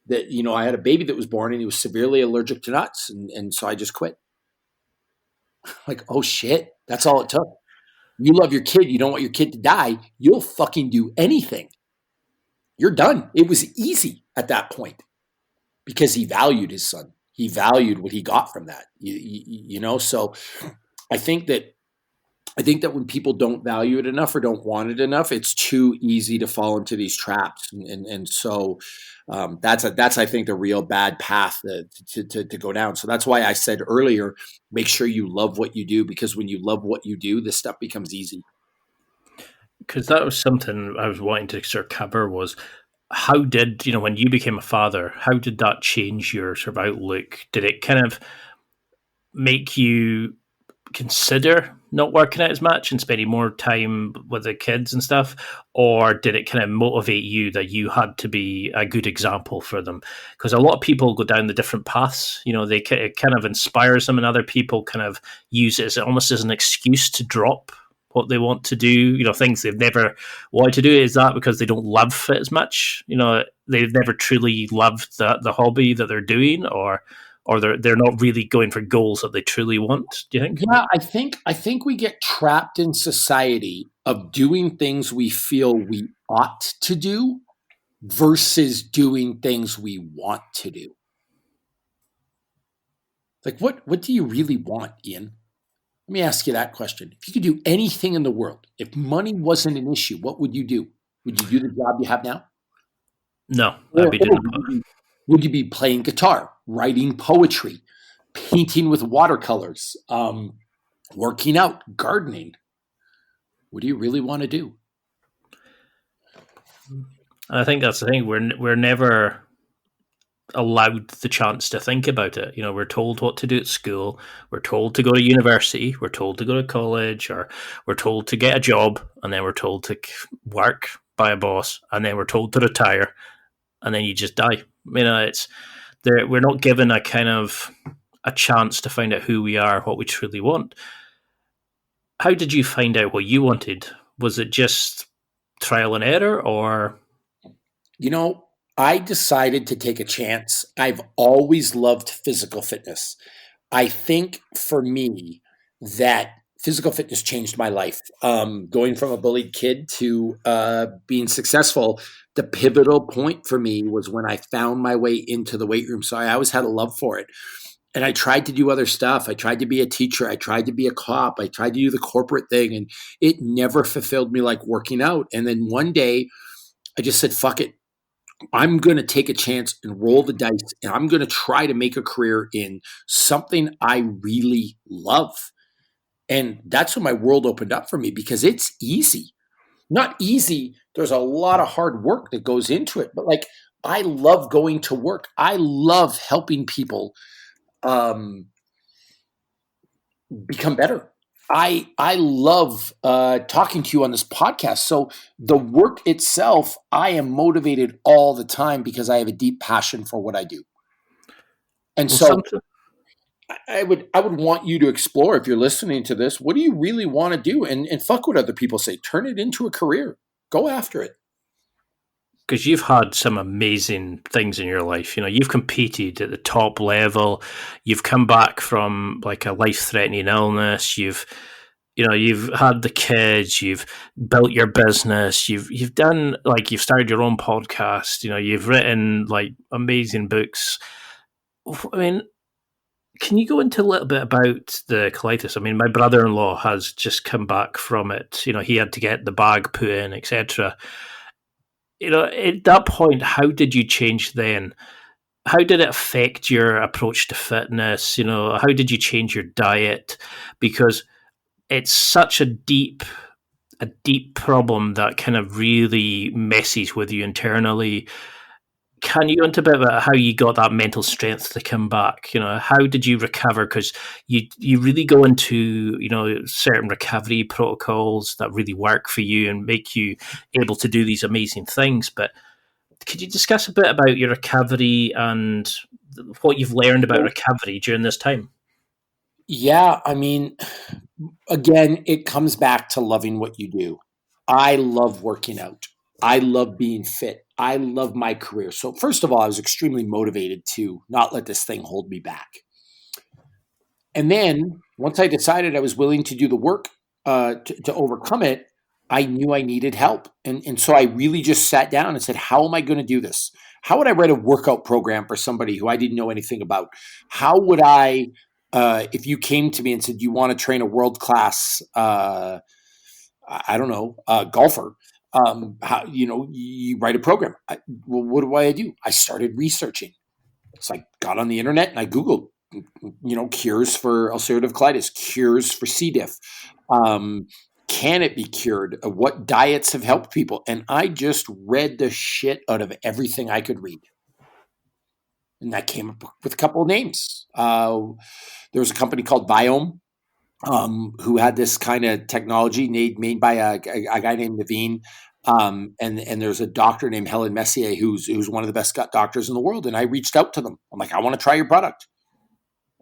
that, I had a baby that was born and he was severely allergic to nuts. And so I just quit. Like, oh shit, that's all it took. You love your kid. You don't want your kid to die. You'll fucking do anything. You're done. It was easy at that point because he valued his son. He valued what he got from that. So I think that when people don't value it enough or don't want it enough, it's too easy to fall into these traps. And so that's I think the real bad path to go down. So that's why I said earlier, make sure you love what you do, because when you love what you do, this stuff becomes easy. Because that was something I was wanting to sort of cover, was how did, when you became a father, how did that change your sort of outlook? Did it kind of make you consider not working out as much and spending more time with the kids and stuff? Or did it kind of motivate you that you had to be a good example for them? Because a lot of people go down the different paths, it kind of inspires them, and other people kind of use it almost as an excuse to drop what they want to do, things they've never wanted to do. Is that because they don't love it as much? They've never truly loved the hobby that they're doing, or they're not really going for goals that they truly want, do you think? Yeah, I think we get trapped in society of doing things we feel we ought to do versus doing things we want to do. Like, what do you really want, Ian? Let me ask you that question. If you could do anything in the world, if money wasn't an issue, what would you do? Would you do the job you have now? No, I'd be doing would you be playing guitar, writing poetry, painting with watercolors, working out, gardening? What do you really want to do? And I think that's the thing. We're never allowed the chance to think about it. We're told what to do at school. We're told to go to university. We're told to go to college, or we're told to get a job, and then we're told to work by a boss, and then we're told to retire, and then you just die. We're not given a kind of a chance to find out who we are, what we truly want. How did you find out what you wanted? Was it just trial and error, or? I decided to take a chance. I've always loved physical fitness. I think for me that physical fitness changed my life. Going from a bullied kid to being successful, the pivotal point for me was when I found my way into the weight room. So I always had a love for it. And I tried to do other stuff. I tried to be a teacher. I tried to be a cop. I tried to do the corporate thing. And it never fulfilled me like working out. And then one day I just said, fuck it. I'm going to take a chance and roll the dice, and I'm going to try to make a career in something I really love. And that's when my world opened up for me, because it's easy. Not easy. There's a lot of hard work that goes into it, but like, I love going to work. I love helping people become better. I love talking to you on this podcast. So the work itself, I am motivated all the time because I have a deep passion for what I do. And I would want you to explore, if you're listening to this, what do you really want to do? And fuck what other people say. Turn it into a career. Go after it. Because you've had some amazing things in your life. You've competed at the top level. You've come back from like a life-threatening illness. You've you've had the kids, you've built your business, you've done, like, you've started your own podcast, you've written like amazing books. I mean, can you go into a little bit about the colitis? I mean, my brother-in-law has just come back from it. He had to get the bag put in, etc. At that point, how did you change then? How did it affect your approach to fitness? How did you change your diet? Because it's such a deep problem that kind of really messes with you internally. Can you go into a bit about how you got that mental strength to come back? How did you recover? Because you really go into certain recovery protocols that really work for you and make you able to do these amazing things. But could you discuss a bit about your recovery and what you've learned about recovery during this time? Yeah, I mean, again, it comes back to loving what you do. I love working out. I love being fit. I love my career. So first of all, I was extremely motivated to not let this thing hold me back. And then once I decided I was willing to do the work to overcome it, I knew I needed help. And so I really just sat down and said, how am I going to do this? How would I write a workout program for somebody who I didn't know anything about? How would I, if you came to me and said, you want to train a world-class, I don't know, golfer, how, you write a program. Well, what do I do? I started researching. So I got on the internet and I Googled, cures for ulcerative colitis, cures for C. diff. Can it be cured? What diets have helped people? And I just read the shit out of everything I could read. And I came up with a couple of names. There was a company called Biome, who had this kind of technology made by a guy named Naveen. And there's a doctor named Helen Messier, who's one of the best gut doctors in the world. And I reached out to them. I'm like, I want to try your product.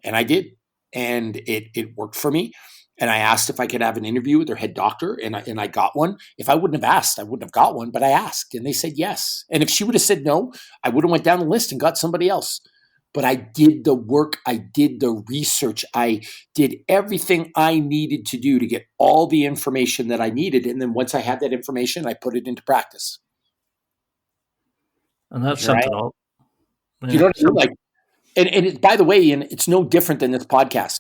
And I did. And it worked for me. And I asked if I could have an interview with their head doctor, and I got one. If I wouldn't have asked, I wouldn't have got one, but I asked, and they said yes. And if she would have said no, I would have went down the list and got somebody else. But I did the work. I did the research. I did everything I needed to do to get all the information that I needed. And then once I had that information, I put it into practice. And that's something else. You know what I mean? Like, and by the way, Ian, it's no different than this podcast.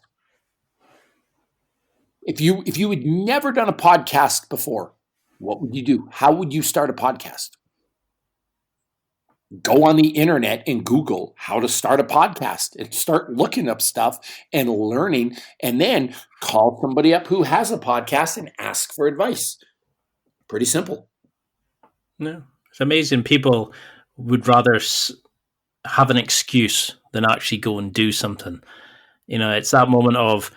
If you had never done a podcast before, what would you do? How would you start a podcast? Go on the internet and Google how to start a podcast and start looking up stuff and learning, and then call somebody up who has a podcast and ask for advice. Pretty simple. No, it's amazing. People would rather have an excuse than actually go and do something. It's that moment of,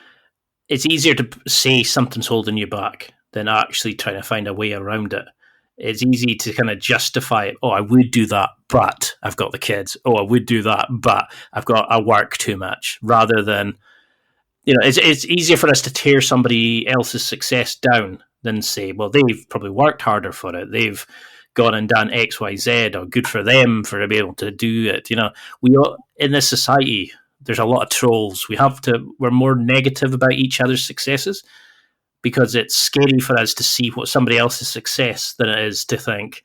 it's easier to say something's holding you back than actually trying to find a way around it. It's easy to kind of justify it. Oh, I would do that, but I've got the kids. Oh, I would do that, but I work too much. Rather than, it's easier for us to tear somebody else's success down than say, well, they've probably worked harder for it. They've gone and done X, Y, Z, or good for them for being able to do it. We all, in this society, there's a lot of trolls. We're more negative about each other's successes because it's scary for us to see what somebody else's success than it is to think,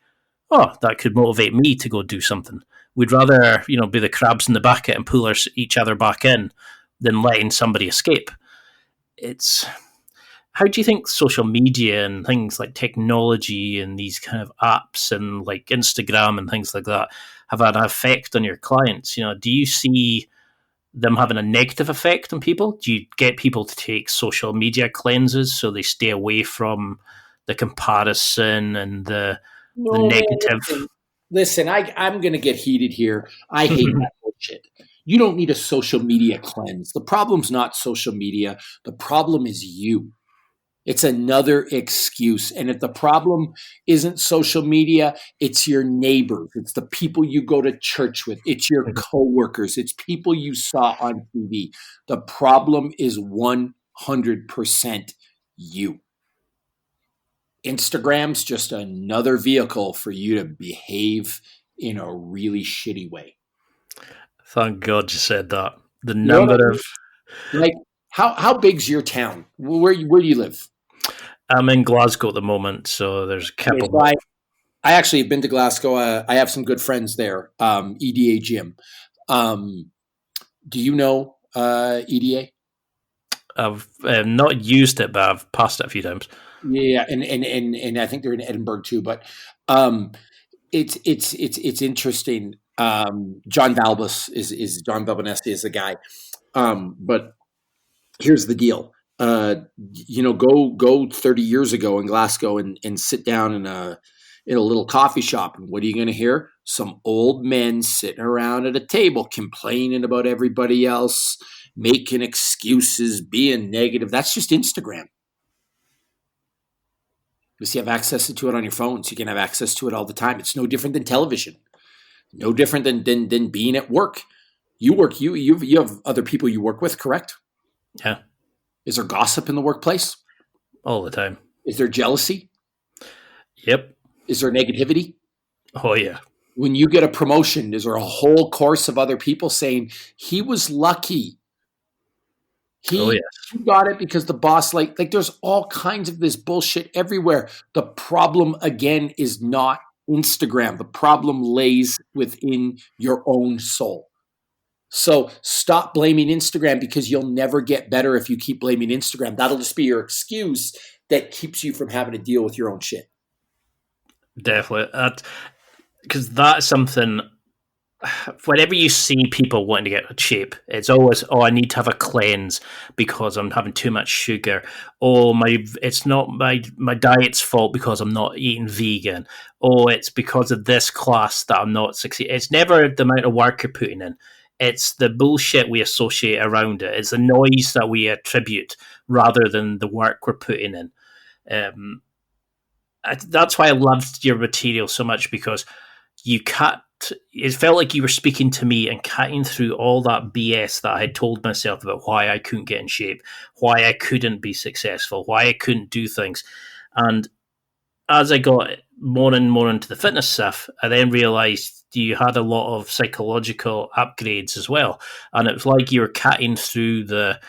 oh, that could motivate me to go do something. We'd rather, be the crabs in the bucket and pull each other back in than letting somebody escape. How do you think social media and things like technology and these kind of apps and like Instagram and things like that have had an effect on your clients? Do you see them having a negative effect on people? Do you get people to take social media cleanses so they stay away from the comparison and the negative? Listen, I'm going to get heated here. I hate that bullshit. You don't need a social media cleanse. The problem's not social media. The problem is you. It's another excuse. And if the problem isn't social media, it's your neighbors. It's the people you go to church with. It's your coworkers. It's people you saw on TV. The problem is 100% you. Instagram's just another vehicle for you to behave in a really shitty way. Thank God you said that. The number of... Like, how big's your town? Where do you live? I'm in Glasgow at the moment, so there's a Okay, couple so of. I actually have been to Glasgow. I have some good friends there. EDA gym. Um, do you know EDA? I've not used it, but I've passed it a few times. Yeah, and I think they're in Edinburgh too. But um, it's interesting. John Balbus is John Balbanesi is the guy. But here's the deal. Go 30 years ago in Glasgow and sit down in a little coffee shop, and what are you going to hear? Some old men sitting around at a table complaining about everybody else, making excuses, being negative. That's just Instagram. Because you have access to it on your phones. You can have access to it all the time. It's no different than television. No different than being at work. You have other people you work with, correct? Yeah, Is there gossip in the workplace? all the time. Is there jealousy? Yep. Is there negativity? Oh yeah. When you get a promotion, is there a whole course of other people saying he was lucky? Oh He yeah. got it because the boss like there's all kinds of this bullshit everywhere. The problem again is not Instagram. The problem lays within your own soul. So stop blaming Instagram because you'll never get better if you keep blaming Instagram. That'll just be your excuse that keeps you from having to deal with your own shit. Definitely. Because that's something. Whenever you see people wanting to get in shape, it's always, oh, I need to have a cleanse because I'm having too much sugar. Oh, it's not my diet's fault because I'm not eating vegan. Oh, it's because of this class that I'm not succeeding. It's never the amount of work you're putting in. It's the bullshit we associate around it. It's the noise that we attribute rather than the work we're putting in. Um, that's why I loved your material so much, because you cut. It felt like you were speaking to me and cutting through all that BS that I had told myself about why I couldn't get in shape, why I couldn't be successful, why I couldn't do things. And as I got more and more into the fitness stuff, I then realized you had a lot of psychological upgrades as well. And it was like you were cutting through the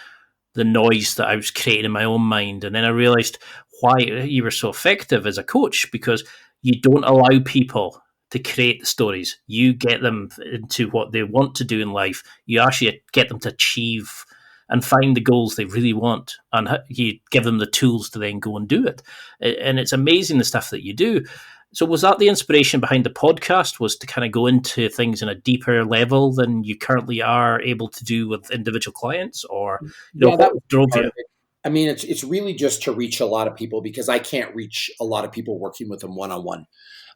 noise that I was creating in my own mind. And then I realized why you were so effective as a coach, because you don't allow people to create the stories. You get them into what they want to do in life. You actually get them to achieve and find the goals they really want, and you give them the tools to then go and do it. And it's amazing the stuff that you do. So was that the inspiration behind the podcast, was to kind of go into things in a deeper level than you currently are able to do with individual clients? Or Yeah, that what was drove part you? of it. I mean, it's really just to reach a lot of people because I can't reach a lot of people working with them one on one.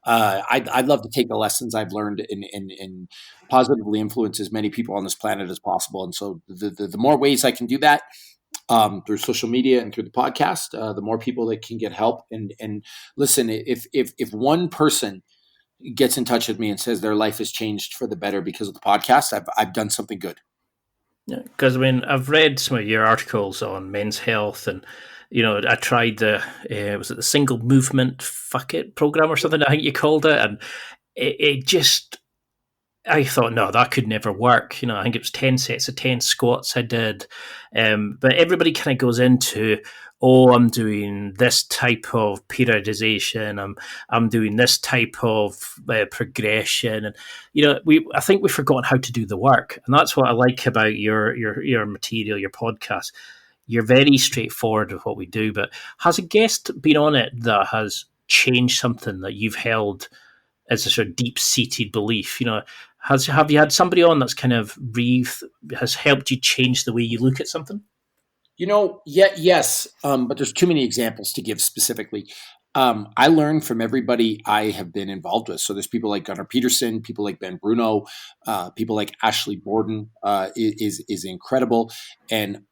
I'd love to take the lessons I've learned and positively influence as many people on this planet as possible. And so the more ways I can do that through social media and through the podcast, the more people that can get help. And listen, if one person gets in touch with me and says their life has changed for the better because of the podcast, I've done something good. Because I mean, I've read some of your articles on men's health, and I tried was it the single movement fuck it program or something? I think you called it, and it just, I thought, no, that could never work. I think it was 10 sets of 10 squats I did. But everybody kind of goes into, oh, I'm doing this type of periodization. I'm doing this type of progression. And, I think we've forgotten how to do the work. And that's what I like about your material, your podcast. You're very straightforward with what we do. But has a guest been on it that has changed something that you've held as a sort of deep-seated belief? Have you had somebody on that's kind of has helped you change the way you look at something? Yes, but there's too many examples to give specifically. I learn from everybody I have been involved with. So there's people like Gunnar Peterson, people like Ben Bruno, people like Ashley Borden is incredible, and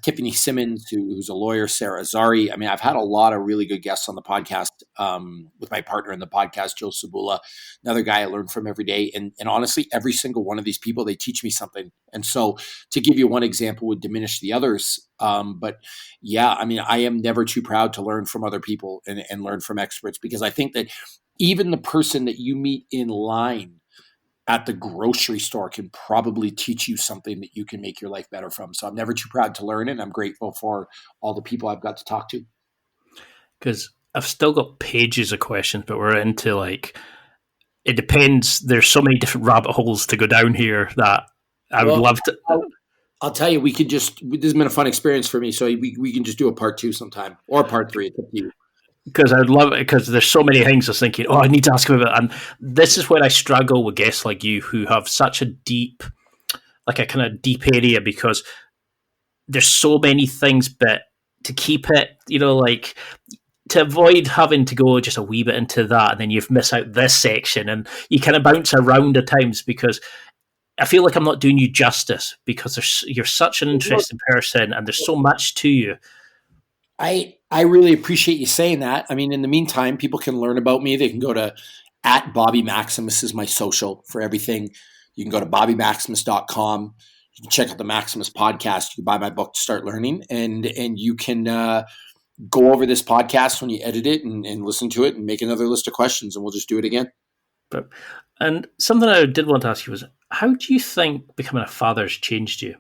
Tiffany Simmons, who's a lawyer, Sarah Azari. I mean, I've had a lot of really good guests on the podcast with my partner in the podcast, Joe Sabula, another guy I learn from every day. And honestly, every single one of these people, they teach me something. And so to give you one example would diminish the others. But yeah, I mean, I am never too proud to learn from other people and learn from experts, because I think that even the person that you meet in line at the grocery store can probably teach you something that you can make your life better from. So I'm never too proud to learn, and I'm grateful for all the people I've got to talk to. Because I've still got pages of questions, but we're into like, it depends. There's so many different rabbit holes to go down here that I would love to. I'll tell you, this has been a fun experience for me. So we can just do a part 2 sometime or part 3. It's up to you. Because I'd love it, because there's so many things I was thinking, I need to ask him about. And this is where I struggle with guests like you who have such a deep area, because there's so many things, but to keep it, like to avoid having to go just a wee bit into that, and then you've missed out this section, and you kind of bounce around at times, because I feel like I'm not doing you justice, because you're such an interesting person and there's so much to you. I really appreciate you saying that. I mean, in the meantime, people can learn about me. They can go to @Bobby Maximus is my social for everything. You can go to bobbymaximus.com. You can check out the Maximus podcast. You can buy my book to start learning, and you can go over this podcast when you edit it and listen to it and make another list of questions, and we'll just do it again. And something I did want to ask you was, how do you think becoming a father has changed you?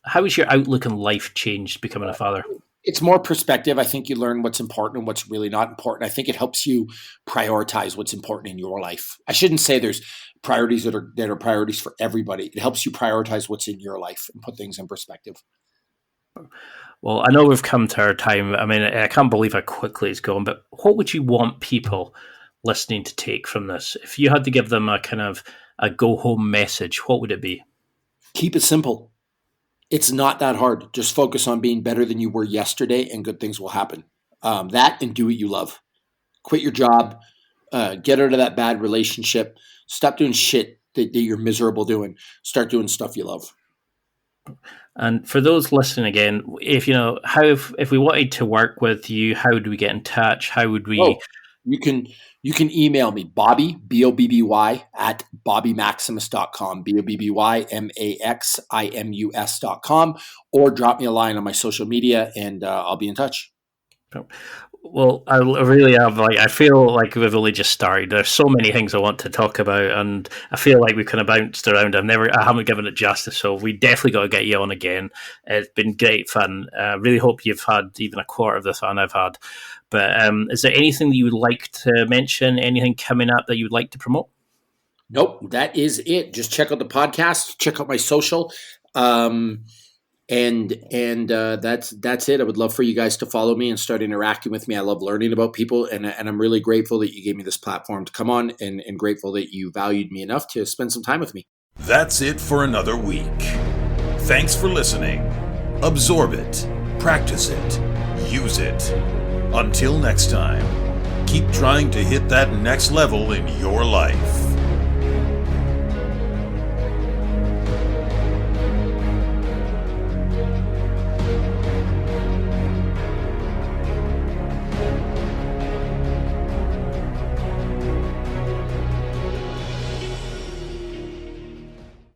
How has your outlook on life changed becoming a father? It's more perspective. I think you learn what's important and what's really not important. I think it helps you prioritize what's important in your life. I shouldn't say there's priorities that are priorities for everybody. It helps you prioritize what's in your life and put things in perspective. Well, I know we've come to our time. I mean, I can't believe how quickly it's gone, but what would you want people listening to take from this? If you had to give them a kind of a go-home message, what would it be? Keep it simple. It's not that hard. Just focus on being better than you were yesterday, and good things will happen. That, and do what you love. Quit your job. Get out of that bad relationship. Stop doing shit that you're miserable doing. Start doing stuff you love. And for those listening again, if we wanted to work with you, how do we get in touch? How would we? You can email me, Bobby, BOBBY, @BobbyMaximus.com, BOBBYMAXIMUS.com, or drop me a line on my social media, and I'll be in touch. Well, I really have, I feel like we've only just started. There's so many things I want to talk about, and I feel like we've kind of bounced around. I haven't given it justice, so we definitely got to get you on again. It's been great fun. I really hope you've had even a quarter of the fun I've had. But is there anything that you would like to mention? Anything coming up that you would like to promote? Nope, that is it. Just check out the podcast, check out my social. And that's it. I would love for you guys to follow me and start interacting with me. I love learning about people, and I'm really grateful that you gave me this platform to come on, and grateful that you valued me enough to spend some time with me. That's it for another week. Thanks for listening. Absorb it, practice it, use it. Until next time, keep trying to hit that next level in your life.